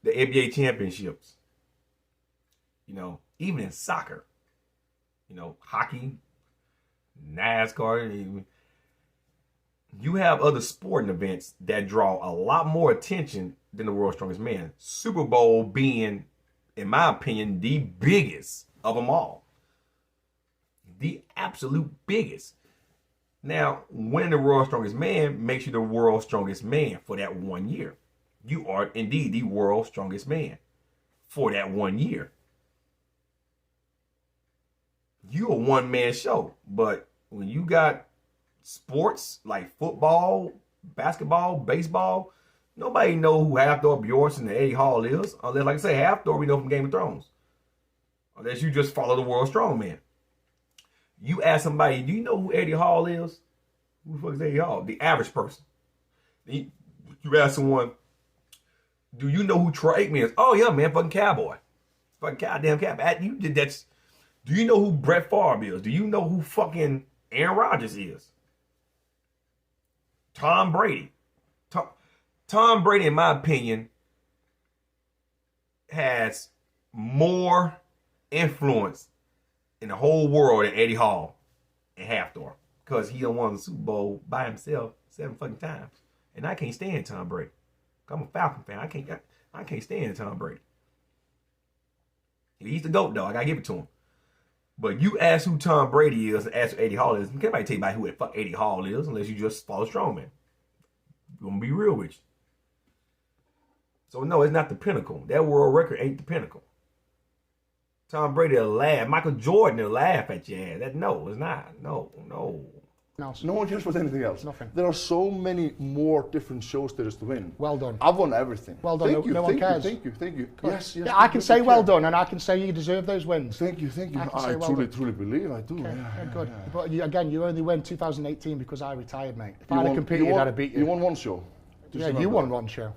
the NBA championships. Even in soccer. Hockey, NASCAR. You have other sporting events that draw a lot more attention than the World's Strongest Man. Super Bowl being, in my opinion, the biggest of them all. The absolute biggest. Now, winning the World's Strongest Man makes you the World's Strongest Man for that 1 year. You are indeed the World's Strongest Man for that 1 year. You're a one-man show. But when you got sports like football, basketball, baseball, nobody know who Thor Bjornsson and Eddie Hall is. Unless, like I say, Thor we know from Game of Thrones. Unless you just follow the World Strongman. You ask somebody, do you know who Eddie Hall is? Who the fuck is Eddie Hall? The average person. You ask someone, do you know who Troy Aikman is? Oh yeah, man, fucking cowboy. Fucking goddamn cowboy. Do you know who Brett Favre is? Do you know who fucking Aaron Rodgers is? Tom Brady. Tom Brady, in my opinion, has more influence in the whole world than Eddie Hall and Thor. Because he done won the Super Bowl by himself 7 fucking times. And I can't stand Tom Brady. I'm a Falcon fan. I can't stand Tom Brady. He's the GOAT, though. I gotta give it to him. But you ask who Tom Brady is and ask who Eddie Hall is, nobody tell you about who the fuck Eddie Hall is unless you just follow strongman. I'm gonna be real with you. So no, it's not the pinnacle. That world record ain't the pinnacle. Tom Brady will laugh. Michael Jordan will laugh at your ass. No, it's not. No. No one cares about anything else. Nothing. There are so many more different shows there is to win. Well done. I've won everything. Well done. Thank you, No one cares. Thank you. Yes. Yeah, I can say well done, and I can say you deserve those wins. Thank you. I truly believe I do. Okay, Yeah, good. yeah. But you only win 2018 because I retired, mate. If I'd have competed, I'd have beat you. You won one show. Yeah, you won one show.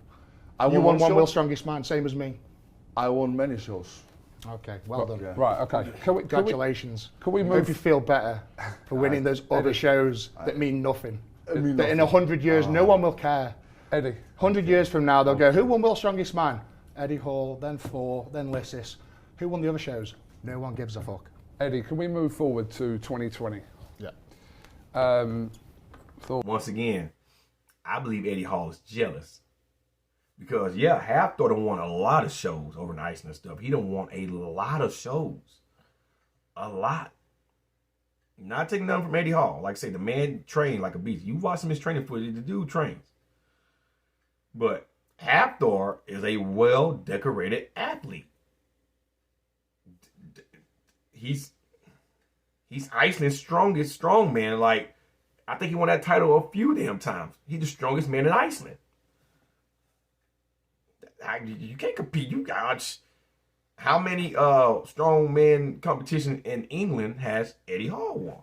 You won one show? World's Strongest Man, same as me. I won many shows. Okay, well done. Yeah. Right, okay. Congratulations. Can we I move? hope you feel better for winning those other shows that mean nothing. That in 100 years, no one will care. Eddie. 100 years from now, they'll go, who won World's Strongest Man? Eddie Hall, then Thor, then Lissis. Who won the other shows? No one gives a fuck. Eddie, can we move forward to 2020? Yeah. Once again, I believe Eddie Hall is jealous. Because, Half Thor done won a lot of shows over in Iceland and stuff. He done won a lot of shows. A lot. Not taking nothing from Eddie Hall. Like I say, the man trained like a beast. You watch him his training footage, the dude trains. But Half Thor is a well-decorated athlete. He's Iceland's strongest strongman. Like, I think he won that title a few damn times. He's the strongest man in Iceland. You can't compete. You got how many strongman competition in England has Eddie Hall won?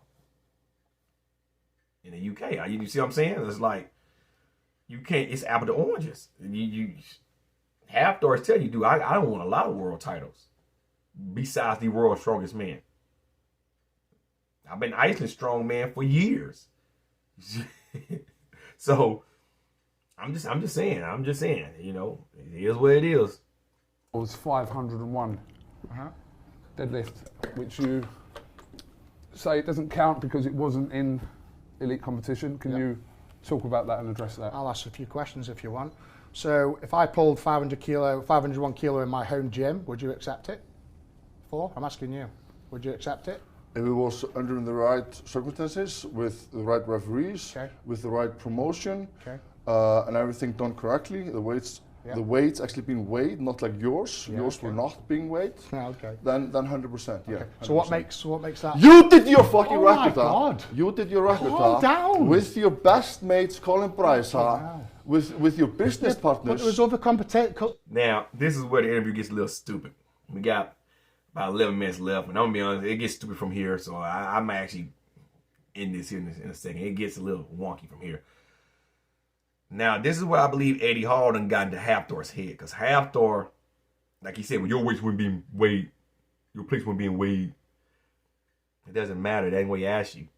In the UK, you see what I'm saying? It's like you can't. It's apple to oranges. You Half Thor tell you, dude, I don't want a lot of world titles besides the world's strongest man. I've been Iceland's strong man for years. So I'm just saying, you know, it is what it is. It was 501 deadlift, which you say it doesn't count because it wasn't in elite competition. Can you talk about that and address that? I'll ask a few questions if you want. So if I pulled 501 kilo in my home gym, would you accept it? I'm asking you. Would you accept it? If it was under the right circumstances, with the right referees, with the right promotion, and everything done correctly, the weights actually being weighed, not like yours. Yours were not being weighed. Then 100%. Yeah. So what makes that? You did your fucking record. My God. You did your record. Calm down. With your best mates, Colin Bryce, with your business partners. But there was other competition. Now this is where the interview gets a little stupid. We got about 11 minutes left, and I'm gonna be honest, it gets stupid from here. So I might actually end this here in a second. It gets a little wonky from here. Now, this is where I believe Eddie Hall done got into Half Thor's head. Because Half Thor, like he said, when your weights weren't being weighed, your plates weren't being weighed, it doesn't matter. That ain't what he asked you.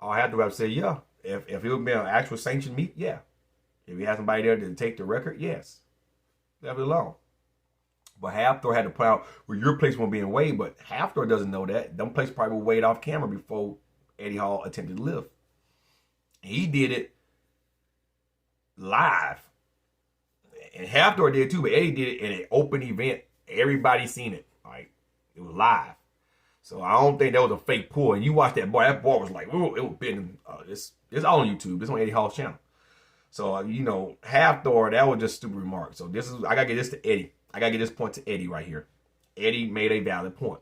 All Half Thor have to say, yeah. If it would be an actual sanctioned meet, yeah. If he had somebody there to take the record, yes. Leave it alone. But Half Thor had to put out where your plates weren't being weighed, but Half Thor doesn't know that. Them plates probably were weighed off camera before Eddie Hall attempted to lift. He did it live. And Half Thor did too, but Eddie did it in an open event. Everybody seen it. Like, it was live. So I don't think that was a fake pull. And you watch that ball was like, ooh, it was bitten. It's all on YouTube. It's on Eddie Hall's channel. So, you know, Half Thor, that was just stupid remark. So I gotta get this to Eddie. I gotta get this point to Eddie right here. Eddie made a valid point.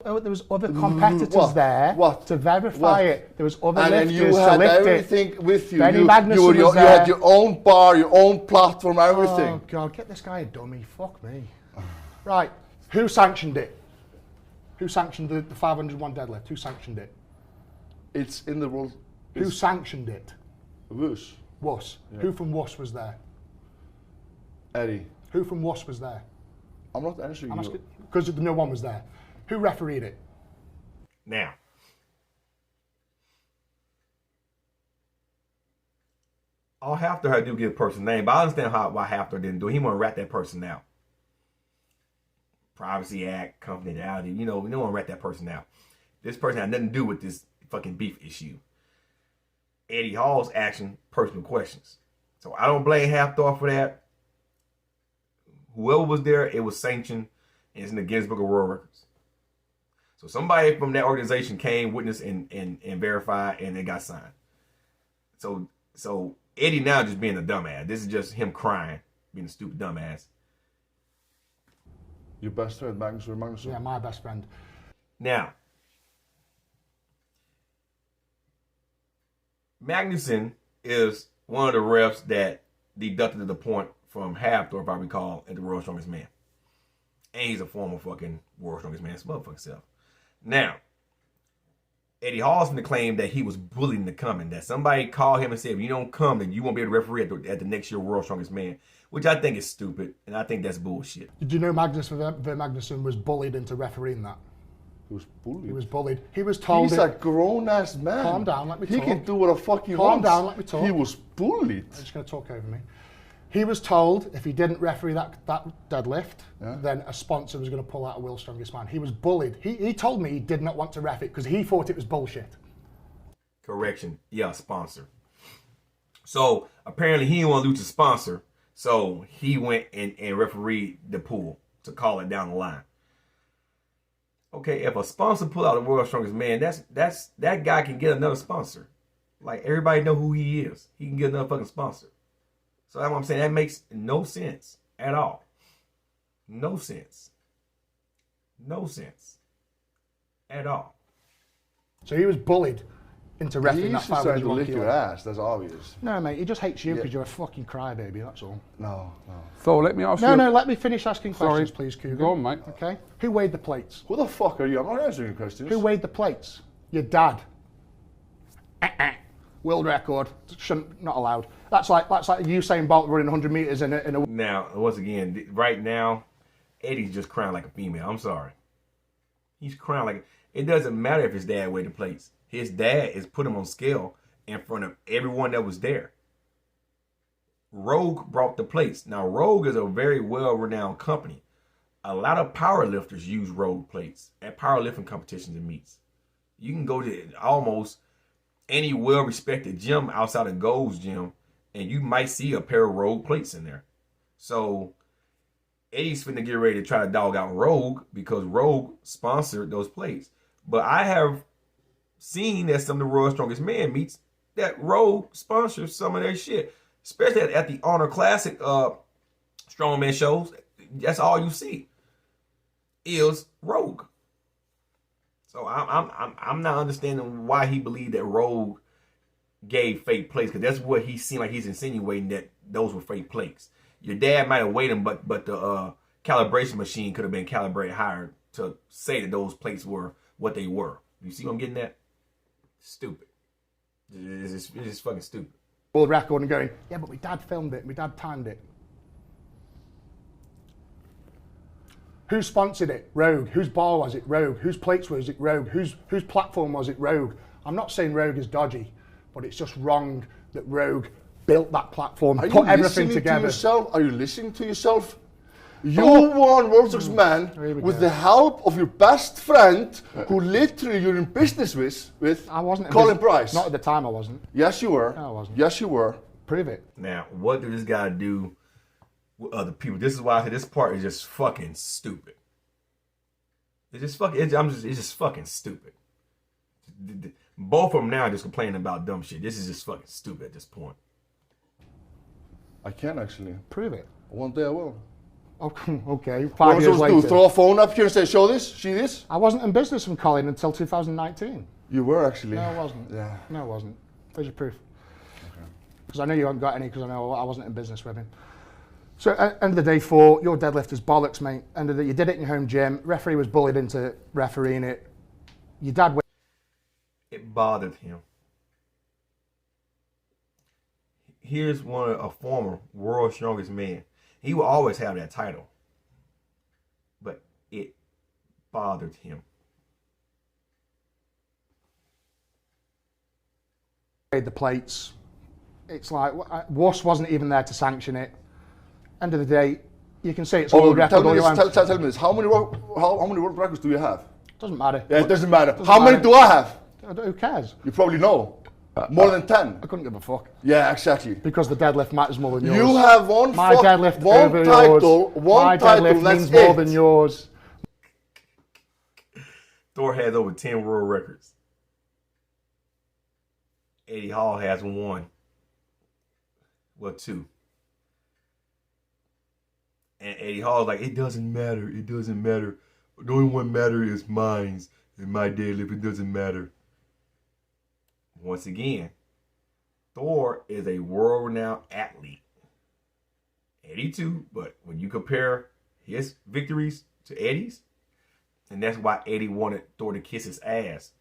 Oh, there was other competitors there to verify it. There was other lifters and you to had lift everything it. with you. Benny You Magnuson had your own bar, your own platform, everything. Oh God, get this guy a dummy. Fuck me. Right, who sanctioned it? Who sanctioned the 501 deadlift? Who sanctioned it? It's in the world. Who sanctioned it? Wuss. Wuss. Yeah. Who from Wuss was there? Eddie. Who from Wuss was there? I'm not answering you. Because no one was there. Who refereed it? Now, all Half Thor had to do give a person's name, but I understand why Half Thor didn't do it. He want to rat that person out. Privacy Act, confidentiality, you know, we don't want to rat that person out. This person had nothing to do with this fucking beef issue. Eddie Hall's action, personal questions. So I don't blame Half Thor for that. Whoever was there, it was sanctioned. and it's in the Guinness Book of World Records. So somebody from that organization came, witnessed, and verified, and it got signed. So Eddie now just being a dumbass. This is just him crying, being a stupid dumbass. Your best friend, Magnus? Yeah, my best friend. Now, Magnuson is one of the refs that deducted the point from Thor, if I recall, at the World's Strongest Man. And he's a former fucking World's Strongest Man, his motherfucking self. Now, Eddie Hall's finna claim that he was bullied into coming, that somebody called him and said, if you don't come, then you won't be able to referee at the next year World's Strongest Man, which I think is stupid, and I think that's bullshit. Did you know Magnuson was bullied into refereeing that? He was bullied. He was bullied. He was told. He's a grown-ass man. Calm down, let me talk. He can do what the fuck he Calm wants. down, let me talk. He was bullied. You're just going to talk over me. He was told if he didn't referee that deadlift, then a sponsor was going to pull out a World's Strongest Man. He was bullied. He told me he did not want to ref it because he thought it was bullshit. Correction. Yeah, sponsor. So apparently he didn't want to lose his sponsor, so he went and refereed the pool to call it down the line. Okay, if a sponsor pull out the World's Strongest Man, that guy can get another sponsor. Like, everybody know who he is. He can get another fucking sponsor. So that's what I'm saying. That makes no sense at all. No sense. No sense. At all. So he was bullied into reffing that He's fight. just trying to lick your ass, that's obvious. No, mate, he just hates you because you're a fucking crybaby, that's all. No. Thor, let me ask you. No, let me finish asking questions, please, Cougar. Go on, mate. Okay. Who weighed the plates? Who the fuck are you? I'm not answering your questions. Who weighed the plates? Your dad. World record. Not allowed. That's like Usain Bolt running 100 meters in a. Now, once again, right now, Eddie's just crying like a female. I'm sorry. He's crying like... It doesn't matter if his dad weighed the plates. His dad is put him on scale in front of everyone that was there. Rogue brought the plates. Now, Rogue is a very well-renowned company. A lot of powerlifters use Rogue plates at powerlifting competitions and meets. You can go to almost any well-respected gym outside of Gold's Gym, and you might see a pair of Rogue plates in there. So, Eddie's finna get ready to try to dog out Rogue because Rogue sponsored those plates. But I have seen that some of the World's Strongest Man meets that Rogue sponsors some of their shit. Especially at the Honor Classic strongman shows. That's all you see is Rogue. So I'm not understanding why he believed that Rogue gave fake plates, because that's what he seemed like he's insinuating, that those were fake plates. Your dad might have weighed them, but the calibration machine could have been calibrated higher to say that those plates were what they were. You see what I'm getting at? Stupid. It's just fucking stupid. World record and going, yeah, but my dad filmed it, my dad timed it. Who sponsored it? Rogue. Whose bar was it? Rogue. Whose plates was it? Rogue. Whose platform was it? Rogue. I'm not saying Rogue is dodgy, but it's just wrong that Rogue built that platform, put everything together. Are you listening to yourself? You won World's Strongest Man with the help of your best friend, who literally you're in business with I wasn't Colin Price. Not at the time, I wasn't. Yes, you were. No, I wasn't. Yes, you were. Prove it. Now, what does this guy do with other people? This is why I said this part is just fucking stupid. It's just fucking. It's just fucking stupid. Both of them now are just complaining about dumb shit. This is just fucking stupid at this point. I can actually. Prove it. One day I will. Okay, What 5 am I years supposed to do? later. Throw a phone up here and say, show this, see this? I wasn't in business with Colin until 2019. You were actually. No, I wasn't. Yeah. No, I wasn't. Where's your proof? Because I know you haven't got any, because I know I wasn't in business with him. So, end of the day, Thor, your deadlift is bollocks, mate. End of the, you did it in your home gym. Referee was bullied into refereeing it. Your dad... It bothered him. Here's a former World's Strongest Man. He will always have that title. But it bothered him. The plates. It's like, Wuss wasn't even there to sanction it. End of the day, you can say it's all record. Tell me this. How many world records do you have? Doesn't matter. Yeah, it doesn't matter. How many do I have? Who cares? You probably know. More than 10. I couldn't give a fuck. Yeah, exactly. Because the deadlift matters more than yours. You have one My deadlift one over title, yours. one My title, deadlift that's means more it. than yours. Thor has over 10 world records. Eddie Hall has 1. Well, 2. And Eddie Hall's like, it doesn't matter. It doesn't matter. The only one matter is mine and my deadlift. It doesn't matter. Once again, Thor is a world-renowned athlete. Eddie too, but when you compare his victories to Eddie's, and that's why Eddie wanted Thor to kiss his ass,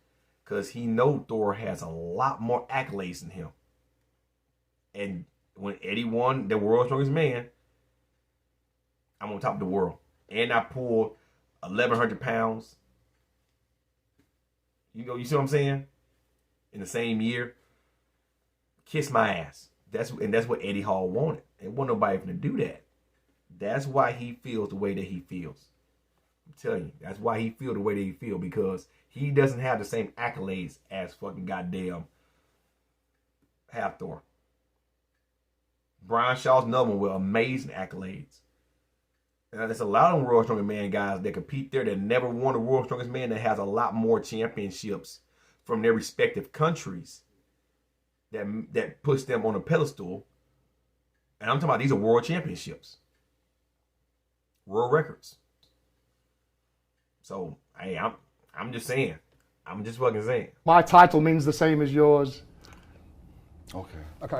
because he know Thor has a lot more accolades than him. And when Eddie won the World's Strongest Man, I'm on top of the world. And I pulled 1,100 pounds. You see what I'm saying? In the same year. Kiss my ass. That's what Eddie Hall wanted. It wasn't nobody to do that. That's why he feels the way that he feels. I'm telling you, that's why he feels the way that he feels, because he doesn't have the same accolades as fucking goddamn Thor. Brian Shaw's another one with amazing accolades. And there's a lot of World's Strongest Man guys that compete there that never won the World's Strongest Man, that has a lot more championships from their respective countries that puts them on a pedestal. And I'm talking about these are world championships. World records. So, hey, I'm just saying. I'm just fucking saying. My title means the same as yours. Okay.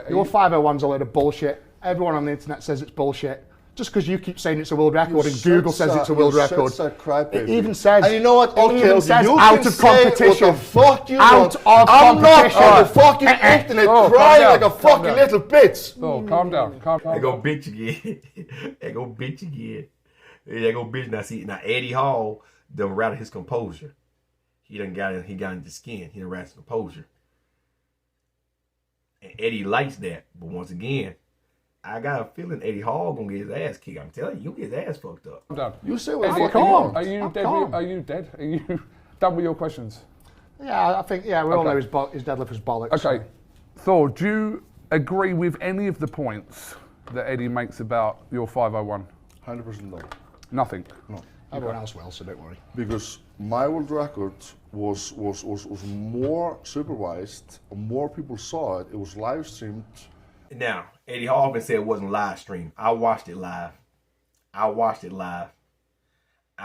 Your 501's a load of bullshit. Everyone on the internet says it's bullshit. Just because you keep saying it's a world record and Google says it's a world record. It even says, and you know what? Okay, even says you out can of competition. Say what the fuck you out want. of I'm competition. not on the fucking internet crying like a fucking little bitch. Oh, calm down. They go bitch again. They go bitch again. They go bitch. Now Eddie Hall done rattled his composure. He got into the skin. He done rattled his composure. And Eddie likes that. But once again, I got a feeling Eddie Hall gonna get his ass kicked. I'm telling you, get his ass fucked up. I'm done. You say what Eddie, the fuck you want. Are you dead? Are you dead? Are you done with your questions? Yeah, I think, we all know his deadlift was bollocks. Okay. Thor, do you agree with any of the points that Eddie makes about your 501? 100% no. Nothing? No. Everyone else will, so don't worry. Because my world record was more supervised, more people saw it, it was live streamed. Now, Eddie Hall said it wasn't live stream. I watched it live. I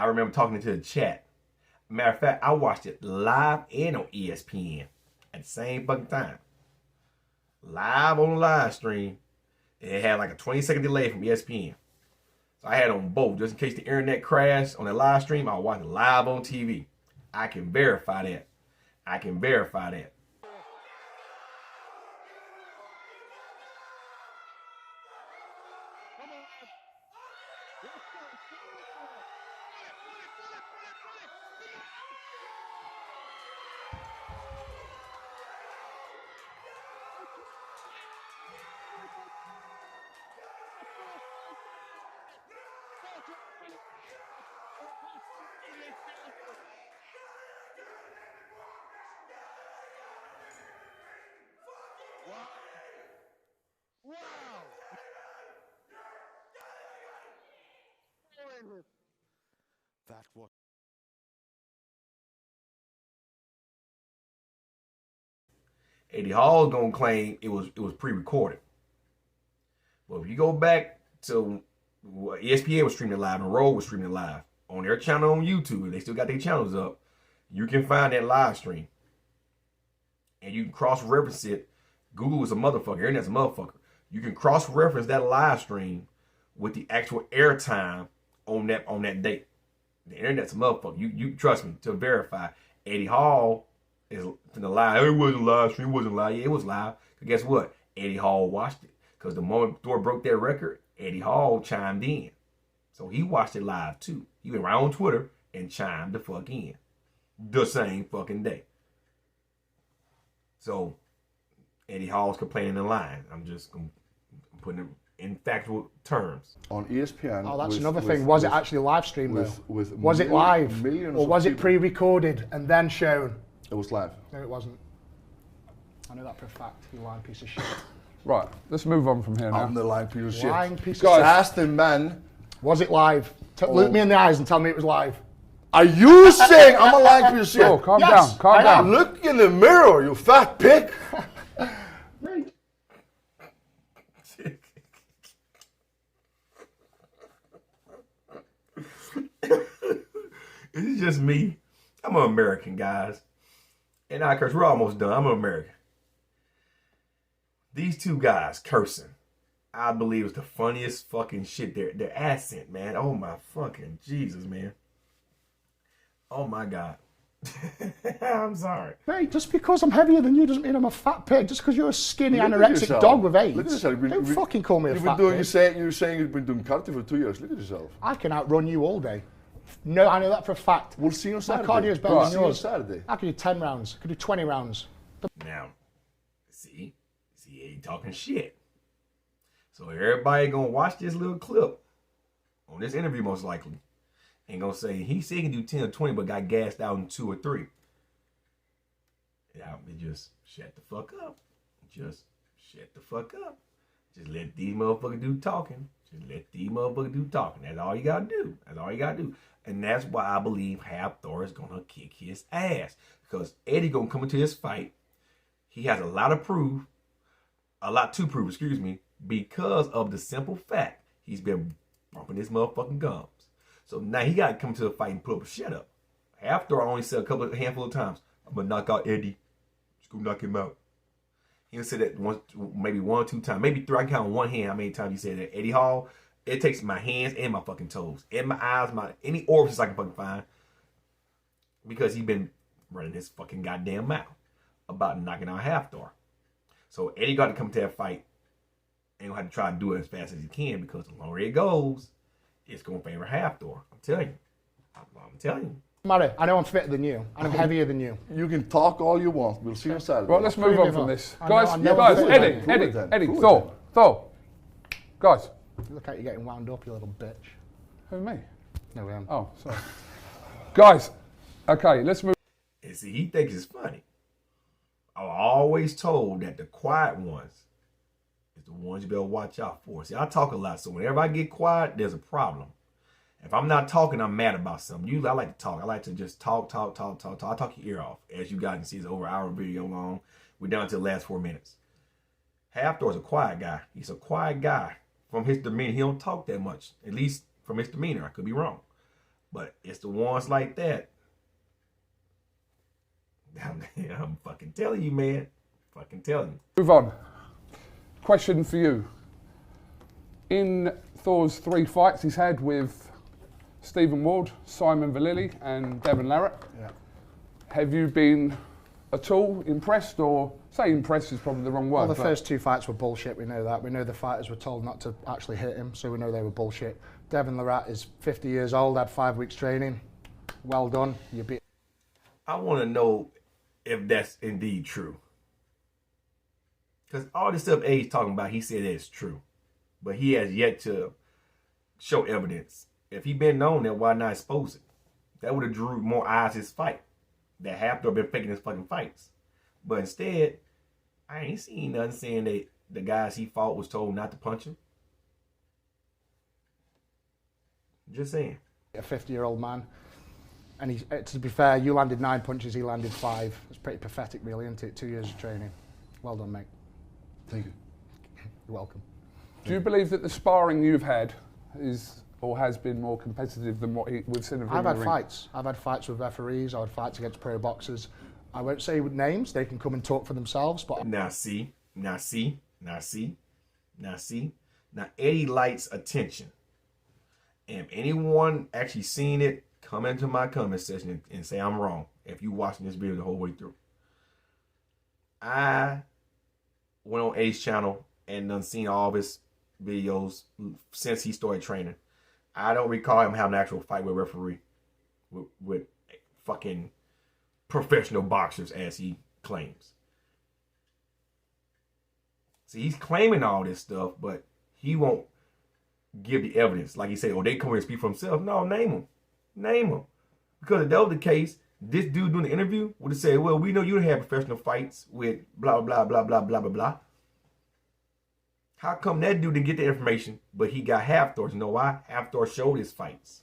remember talking to the chat. Matter of fact, I watched it live and on ESPN at the same fucking time. Live on the live stream. And it had like a 20-second delay from ESPN. So I had it on both. Just in case the internet crashed on the live stream, I watched it live on TV. I can verify that. That was Eddie Hall's gonna claim it was pre-recorded. But if you go back to ESPN was streaming live and Roll was streaming live on their channel on YouTube, they still got their channels up, you can find that live stream. And you can cross-reference it. Google is a motherfucker, internet's a motherfucker. You can cross-reference that live stream with the actual airtime on that date. The internet's a motherfucker. You trust me to verify. Eddie Hall is in the live. It wasn't live stream. It wasn't live. Yeah, it was live. But guess what? Eddie Hall watched it. Because the moment Thor broke that record, Eddie Hall chimed in. So he watched it live too. He went right on Twitter and chimed the fuck in. The same fucking day. So Eddie Hall's complaining in line. I'm putting it in factual terms. on ESPN. Oh, that's another thing. Was it actually live streamed though? Was it live? Millions Or was of it people. pre-recorded and then shown? It was live. No, it wasn't. I know that for a fact, you lying piece of shit. Right, let's move on from here now. I'm the lying piece of shit. Lying piece of Guys. shit. Ask the man. Was it live? Look me in the eyes and tell me it was live. Are you saying I'm a lying piece of shit? Oh, calm Yes, down, calm I down. am. Look in the mirror, you fat pig. It's just me. I'm an American, guys. And I curse. We're almost done. I'm an American. These two guys cursing, I believe, is the funniest fucking shit. Their accent, man. Oh my fucking Jesus, man. Oh my God. I'm sorry. Mate, just because I'm heavier than you doesn't mean I'm a fat pig. Just because you're a skinny Look at anorexic yourself. dog with AIDS. Look at yourself. Don't fucking call me a You've fat been doing. pig. You're saying you've been doing karate for 2 years. Look at yourself. I can outrun you all day. No, I know that for a fact. We'll see you on My Saturday. cardio is better We'll than see you on yours. Saturday. I can do 10 rounds. I can do 20 rounds. Now, see, he talking shit. So everybody gonna watch this little clip on this interview most likely, and gonna say he said he can do 10 or 20, but got gassed out in 2 or 3. Yeah, just shut the fuck up. Just shut the fuck up. Just let these motherfuckers do talking. Just let these motherfuckers do talking. That's all you gotta do. That's all you gotta do. And that's why I believe Thor is gonna kick his ass. Because Eddie gonna come into this fight. He has a lot to prove, excuse me, because of the simple fact he's been bumping his motherfucking gums. So now he gotta come to the fight and put up a shut up. Thor only said a handful of times, I'm gonna knock out Eddie. Just go knock him out. He said that once, maybe 1 or 2 times, maybe 3. I can count on one hand how many times he said that. Eddie Hall, it takes my hands and my fucking toes, and my eyes, any orifice I can fucking find, because he's been running his fucking goddamn mouth about knocking out Thor. So Eddie got to come to that fight and gonna have to try to do it as fast as he can, because the longer it goes, it's gonna favor Thor. I'm telling you. I'm telling you. Matter, I know I'm fitter than you, and I'm heavier than you. You can talk all you want. We'll see you on Saturday. Right, let's move on from this. Guys, I know Eddie, Thor. Guys. Look at you getting wound up, you little bitch. Who, me? No, we am. Oh, sorry. Guys, okay, let's move. And see, he thinks it's funny. I'm always told that the quiet ones is the ones you better watch out for. See, I talk a lot, so whenever I get quiet, there's a problem. If I'm not talking, I'm mad about something. Usually I like to talk. I like to just talk. I talk your ear off. As you guys can see, it's over an hour video long. We're down to the last 4 minutes. Thor's a quiet guy. He's a quiet guy. From his demeanor, he don't talk that much. At least from his demeanor. I could be wrong. But it's the ones like that. I'm fucking telling you, man. Fucking telling you. Move on. Question for you. In Thor's 3 fights he's had with Stephen Ward, Simon Vallily and Devin Larratt, have you been at all impressed, or say impressed is probably the wrong word? Well, the first 2 fights were bullshit, we know that. We know the fighters were told not to actually hit him, so we know they were bullshit. Devin Larratt is 50 years old, had 5 weeks training. Well done. You beat. I want to know if that's indeed true. Because all this stuff A's talking about, he said it's true. But he has yet to show evidence. If he been known that, why not expose it? That would have drew more eyes to his fight. That Thor been faking his fucking fights. But instead, I ain't seen nothing saying that the guys he fought was told not to punch him. Just saying. A 50-year-old man. And he, to be fair, you landed 9 punches, he landed 5. It's pretty pathetic, really, isn't it? 2 years of training. Well done, mate. Thank you. You're welcome. Do you believe that the sparring you've had is or has been more competitive than what we've seen of him? I've had fights. I've had fights with referees. I've had fights against pro boxers. I won't say with names. They can come and talk for themselves. But Now Eddie likes attention. And if anyone actually seen it, come into my comment section and say I'm wrong. If you watching this video the whole way through. I went on A's channel and done seen all of his videos since he started training. I don't recall him having an actual fight with a referee. With fucking professional boxers, as he claims. See, he's claiming all this stuff, but he won't give the evidence. Like he said, they come here and speak for himself. No, name him. Name him. Because if that was the case, this dude doing the interview would have said, well, we know you didn't have professional fights with blah, blah, blah, blah, blah, blah, blah. How come that dude didn't get the information, but he got Thor? You know why? Thor showed his fights.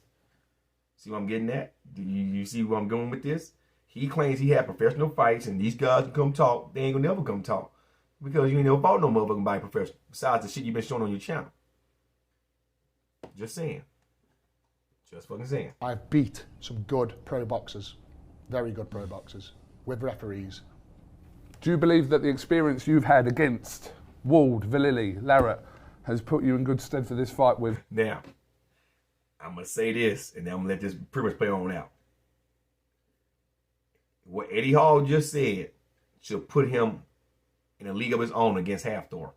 See what I'm getting at? Do you see where I'm going with this? He claims he had professional fights and these guys can come talk. They ain't gonna never come talk. Because you ain't never fought no motherfucking body professional. Besides the shit you've been showing on your channel. Just saying. Just fucking saying. I've beat some good pro boxers. Very good pro boxers. With referees. Do you believe that the experience you've had against Wald, Vallely, Larratt has put you in good stead for this fight with? Now, I'm going to say this, and then I'm going to let this pretty much play on out. What Eddie Hall just said should put him in a league of his own against Thor.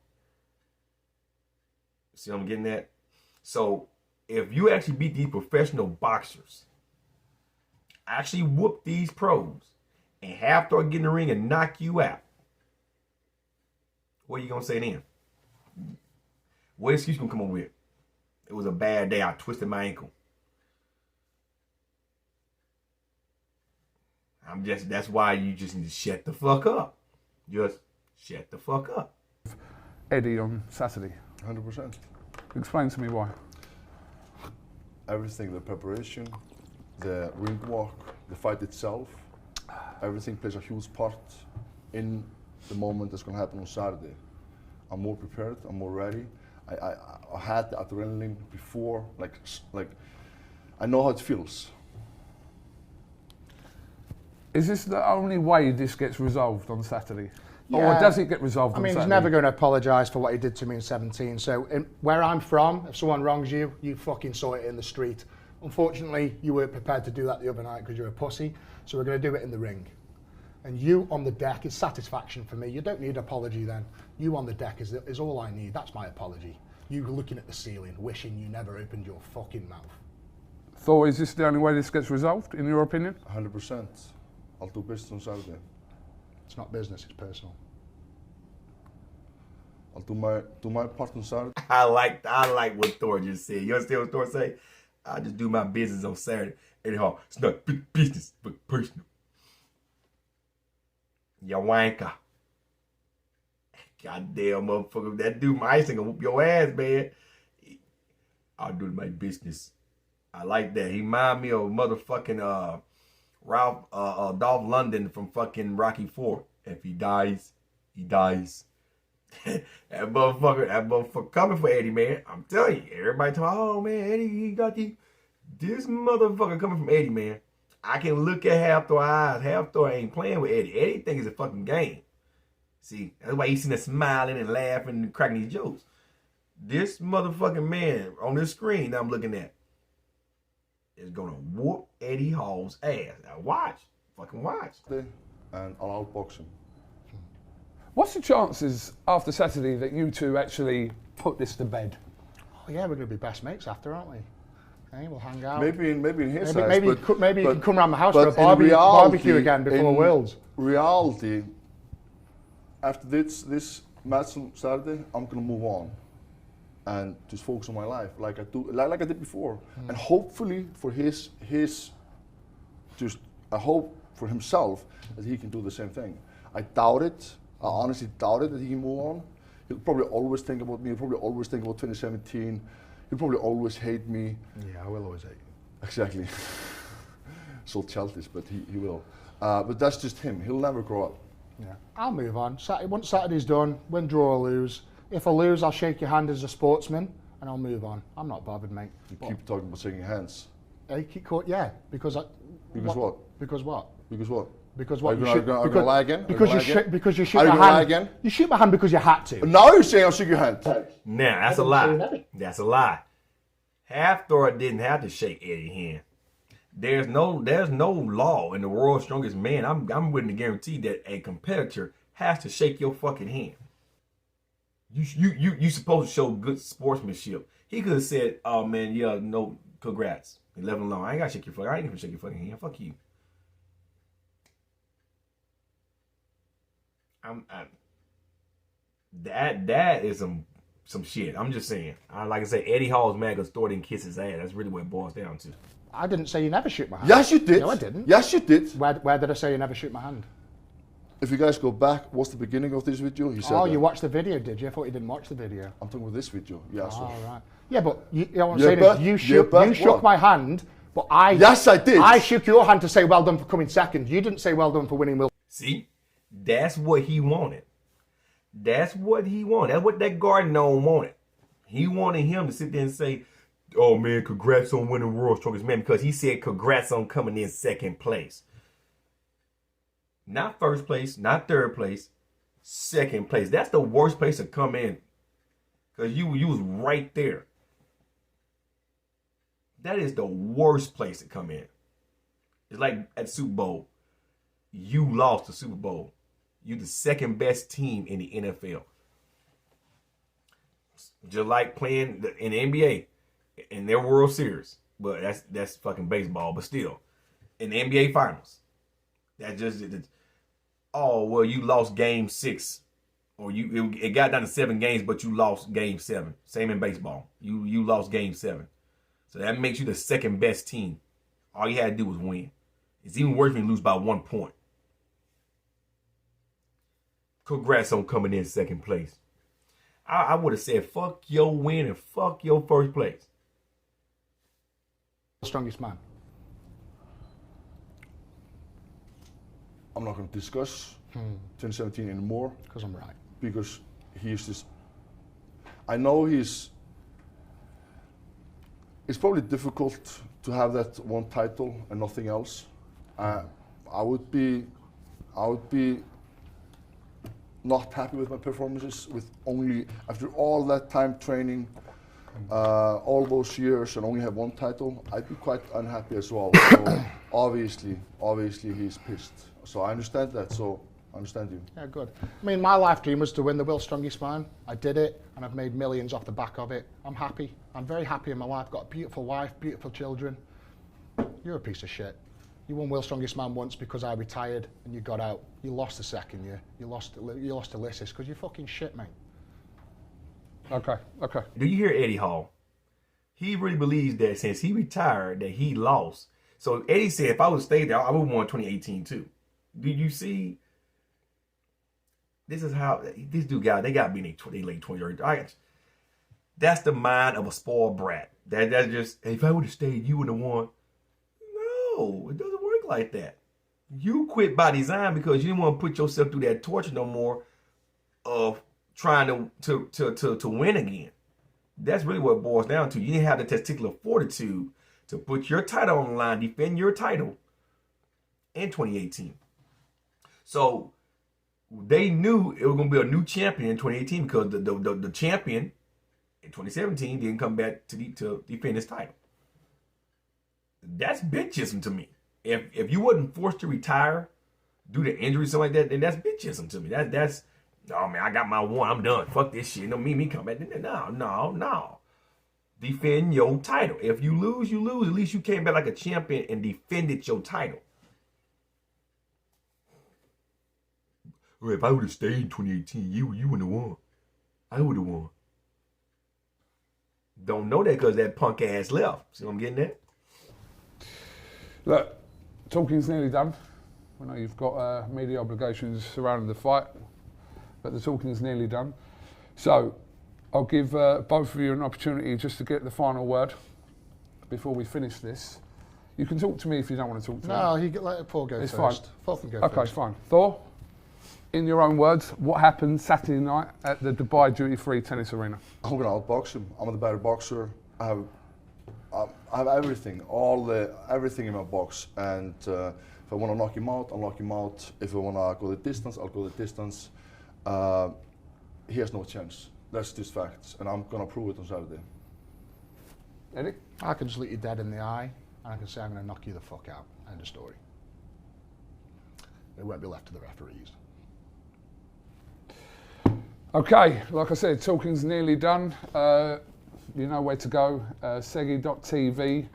See what I'm getting at? So, if you actually beat these professional boxers, actually whoop these pros, and Thor get in the ring and knock you out, what are you going to say then? What excuse you going to come up with? It was a bad day. I twisted my ankle. That's why you just need to shut the fuck up. Just shut the fuck up. Eddie on Saturday. 100%. Explain to me why. Everything, the preparation, the ring walk, the fight itself, everything plays a huge part in the moment that's going to happen on Saturday. I'm more prepared, I'm more ready. I had the adrenaline before, like I know how it feels. Is this the only way this gets resolved on Saturday? Yeah. Or does it get resolved on Saturday? He's never going to apologise for what he did to me in 17. So where I'm from, if someone wrongs you, you fucking saw it in the street. Unfortunately, you weren't prepared to do that the other night because you're a pussy. So we're going to do it in the ring. And you on the deck is satisfaction for me. You don't need an apology then. You on the deck is all I need. That's my apology. You looking at the ceiling, wishing you never opened your fucking mouth. Thor, is this the only way this gets resolved, in your opinion? 100%. I'll do business on Saturday. It's not business, it's personal. I'll do my part on Saturday. I like what Thor just said. You understand what Thor say? I just do my business on Saturday. Anyhow, it's not business, but personal. You wanker. Goddamn motherfucker. That dude, my ice ain't gonna whoop your ass, man. I'll do my business. I like that. He remind me of motherfucking Dolph London from fucking Rocky IV. If he dies, he dies. that motherfucker coming for Eddie, man. I'm telling you, everybody talking, oh man, Eddie, he got this motherfucker coming from Eddie, man. I can look at Thor's eyes. Thor ain't playing with Eddie. Eddie thinks it's a fucking game. See, that's why he's sitting there smiling and laughing and cracking these jokes. This motherfucking man on this screen that I'm looking at is gonna whoop Eddie Hall's ass. Now watch. Fucking watch. And I'll outbox him. What's the chances after Saturday that you two actually put this to bed? Oh yeah, we're going to be best mates after, aren't we? Hey, we'll hang out. Maybe in his eyes, maybe you can come around my house for a reality, barbecue again before Worlds. Reality, after this match on Saturday, I'm going to move on and just focus on my life like I did before. And hopefully for I hope for himself that he can do the same thing. I doubt it. I honestly doubt it that he can move on. He'll probably always think about me. He'll probably always think about 2017. He'll probably always hate me. Yeah, I will always hate you. Exactly. So childish, but he will. But that's just him. He'll never grow up. Yeah, I'll move on. Once Saturday's done, win, draw, or lose. If I lose, I'll shake your hand as a sportsman, and I'll move on. I'm not bothered, mate. You keep talking about shaking hands. Yeah, because what? Because what? Because what? Because what? Are you going to lie again? Because you shoot my hand. Lie again? You shoot my hand because you had to. Now you're saying I'll shake your hand. Now, that's a lie. That's a lie. Thor didn't have to shake Eddie's hand. There's no law in the world's strongest man. I'm willing to guarantee that a competitor has to shake your fucking hand. You supposed to show good sportsmanship. He could have said, "Oh man, yeah, no, congrats. Leave it alone. I ain't gotta shake your fucking. I ain't gonna shake your fucking hand. Fuck you." That is some shit. I'm just saying. Like I say, Eddie Hall's mad because Thor didn't kiss his ass. That's really what it boils down to. I didn't say you never shoot my hand. Yes, you did. No, I didn't. Yes, you did. Where did I say you never shoot my hand? If you guys go back, what's the beginning of this video? He said that. You watched the video, did you? I thought you didn't watch the video. I'm talking about this video. Yeah, right. Yeah, but you know what I'm saying is you shook my hand But I... Yes, I did. I shook your hand to say well done for coming second. You didn't say well done for winning Will. See, that's what he wanted. That's what he wanted. That's what that Gardner wanted. He wanted him to sit there and say, oh man, congrats on winning World's Strongest Man, because he said congrats on coming in second place. Not first place, not third place, second place. That's the worst place to come in, because you was right there. That is the worst place to come in. It's like at Super Bowl. You lost the Super Bowl. You're the second best team in the NFL. Just like playing in the NBA in their World Series. But that's fucking baseball. But still, in the NBA Finals, that just oh well, you lost Game 6, or it got down to 7 games, but you lost Game 7. Same in baseball. You lost Game 7, so that makes you the second best team. All you had to do was win. It's even worse when you lose by 1 point. Congrats on coming in second place. I would have said fuck your win and fuck your first place. Strongest man. I'm not going to discuss 2017 anymore. Because I'm right. Because he's just... I know it's probably difficult to have that one title and nothing else. I would be not happy with my performances with only, after all that time training, all those years, and only have one title. I'd be quite unhappy as well. So obviously he's pissed. So I understand that. So I understand you. Yeah, good. I mean, my life dream was to win the World's Strongest Man. I did it, and I've made millions off the back of it. I'm happy. I'm very happy in my life. Got a beautiful wife, beautiful children. You're a piece of shit. You won World's Strongest Man once because I retired and you got out. You lost the second year. You lost to Ulysses because you're fucking shit, mate. Okay. Do you hear Eddie Hall? He really believes that since he retired that he lost. So Eddie said if I would stay there, I would have won 2018 too. Do you see? This is how this dude got. They got me in their late 20s. That's the mind of a spoiled brat. That's just, if I would have stayed, you would have won. No, it doesn't work like that. You quit by design because you didn't want to put yourself through that torture no more of trying to win again. That's really what it boils down to. You didn't have the testicular fortitude to put your title on the line, defend your title in 2018. So they knew it was going to be a new champion in 2018 because the champion in 2017 didn't come back to defend his title. That's bitchism to me. If you wasn't forced to retire due to injury, something like that, then that's bitchism to me. That's oh man, I got my one, I'm done. Fuck this shit. No, me come back. No. Defend your title. If you lose, you lose. At least you came back like a champion and defended your title. If I would have stayed in 2018, you wouldn't have won. I would have won. Don't know that because that punk ass left. See what I'm getting at? Look, talking's nearly done. I know you've got media obligations surrounding the fight, but the talking's nearly done. So I'll give both of you an opportunity just to get the final word before we finish this. You can talk to me if you don't want to talk to me. No, let Paul go it's first. Fine. Paul can go okay, first. Fine. Thor, in your own words, what happened Saturday night at the Dubai Duty Free Tennis Arena? I'm gonna outbox him. I'm the better boxer. I have everything, everything in my box. And if I want to knock him out, I'll knock him out. If I want to go the distance, I'll go the distance. He has no chance. That's just facts, and I'm gonna prove it on Saturday. Eddie? I can just look you dead in the eye, and I can say I'm gonna knock you the fuck out. End of story. It won't be left to the referees. Okay, like I said, talking's nearly done. You know where to go, segi.tv.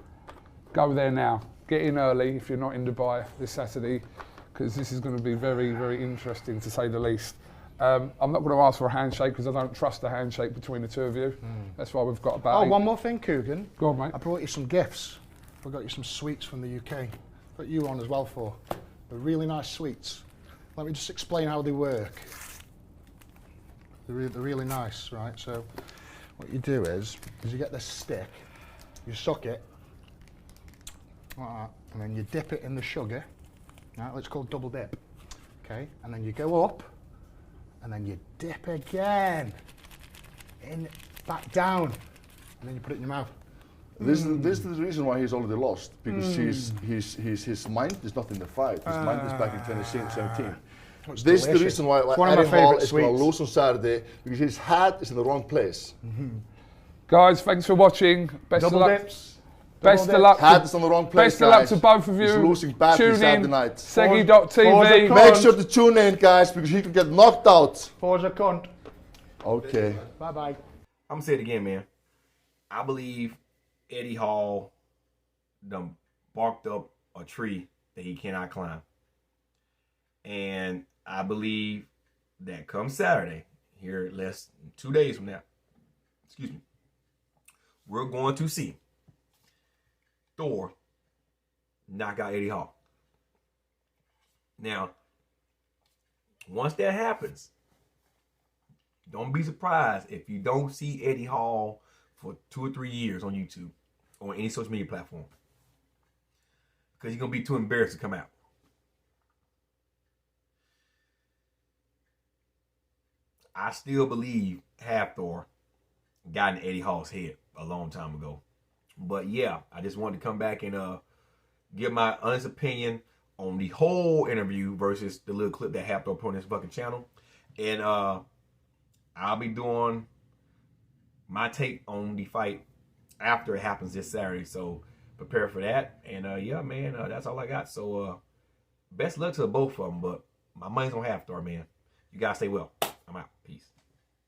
Go there now. Get in early if you're not in Dubai this Saturday, because this is going to be very, very interesting to say the least. I'm not going to ask for a handshake because I don't trust the handshake between the two of you. That's why we've got about one more thing, Coogan. Go on, mate. I brought you some gifts. I got you some sweets from the UK. Got you on as well for. They're really nice sweets. Let me just explain how they work. They're really nice, right? So what you do is you get this stick, you suck it, like that, and then you dip it in the sugar. Right, let's call double dip. Okay, and then you go up, and then you dip again, back down, and then you put it in your mouth. This is the reason why he's already lost, because his mind is not in the fight. His mind is back in 2017. This is the reason why Eddie Hall is going to lose on Saturday, because his head is in the wrong place. Guys, thanks for watching. Best Double of luck. dips. Best of luck. Head is on the wrong place, Best of luck to both of you. He's losing badly Tune Saturday in. night. Seggy.tv. Make sure to tune in, guys, because he could get knocked out. Thor's a cunt. Okay. Bye-bye. I'm gonna say it again, man. I believe Eddie Hall done barked up a tree that he cannot climb. And I believe that come Saturday, here less than 2 days from now, excuse me, we're going to see Thor knock out Eddie Hall. Now, once that happens, don't be surprised if you don't see Eddie Hall for 2 or 3 years on YouTube or any social media platform, because you're going to be too embarrassed to come out. I still believe Thor got in Eddie Hall's head a long time ago. But yeah, I just wanted to come back and give my honest opinion on the whole interview versus the little clip that Thor put on his fucking channel. And I'll be doing my take on the fight after it happens this Saturday. So prepare for that. And yeah, man, that's all I got. So best luck to both of them. But my money's on Thor, man. You guys stay well. I'm out. Peace.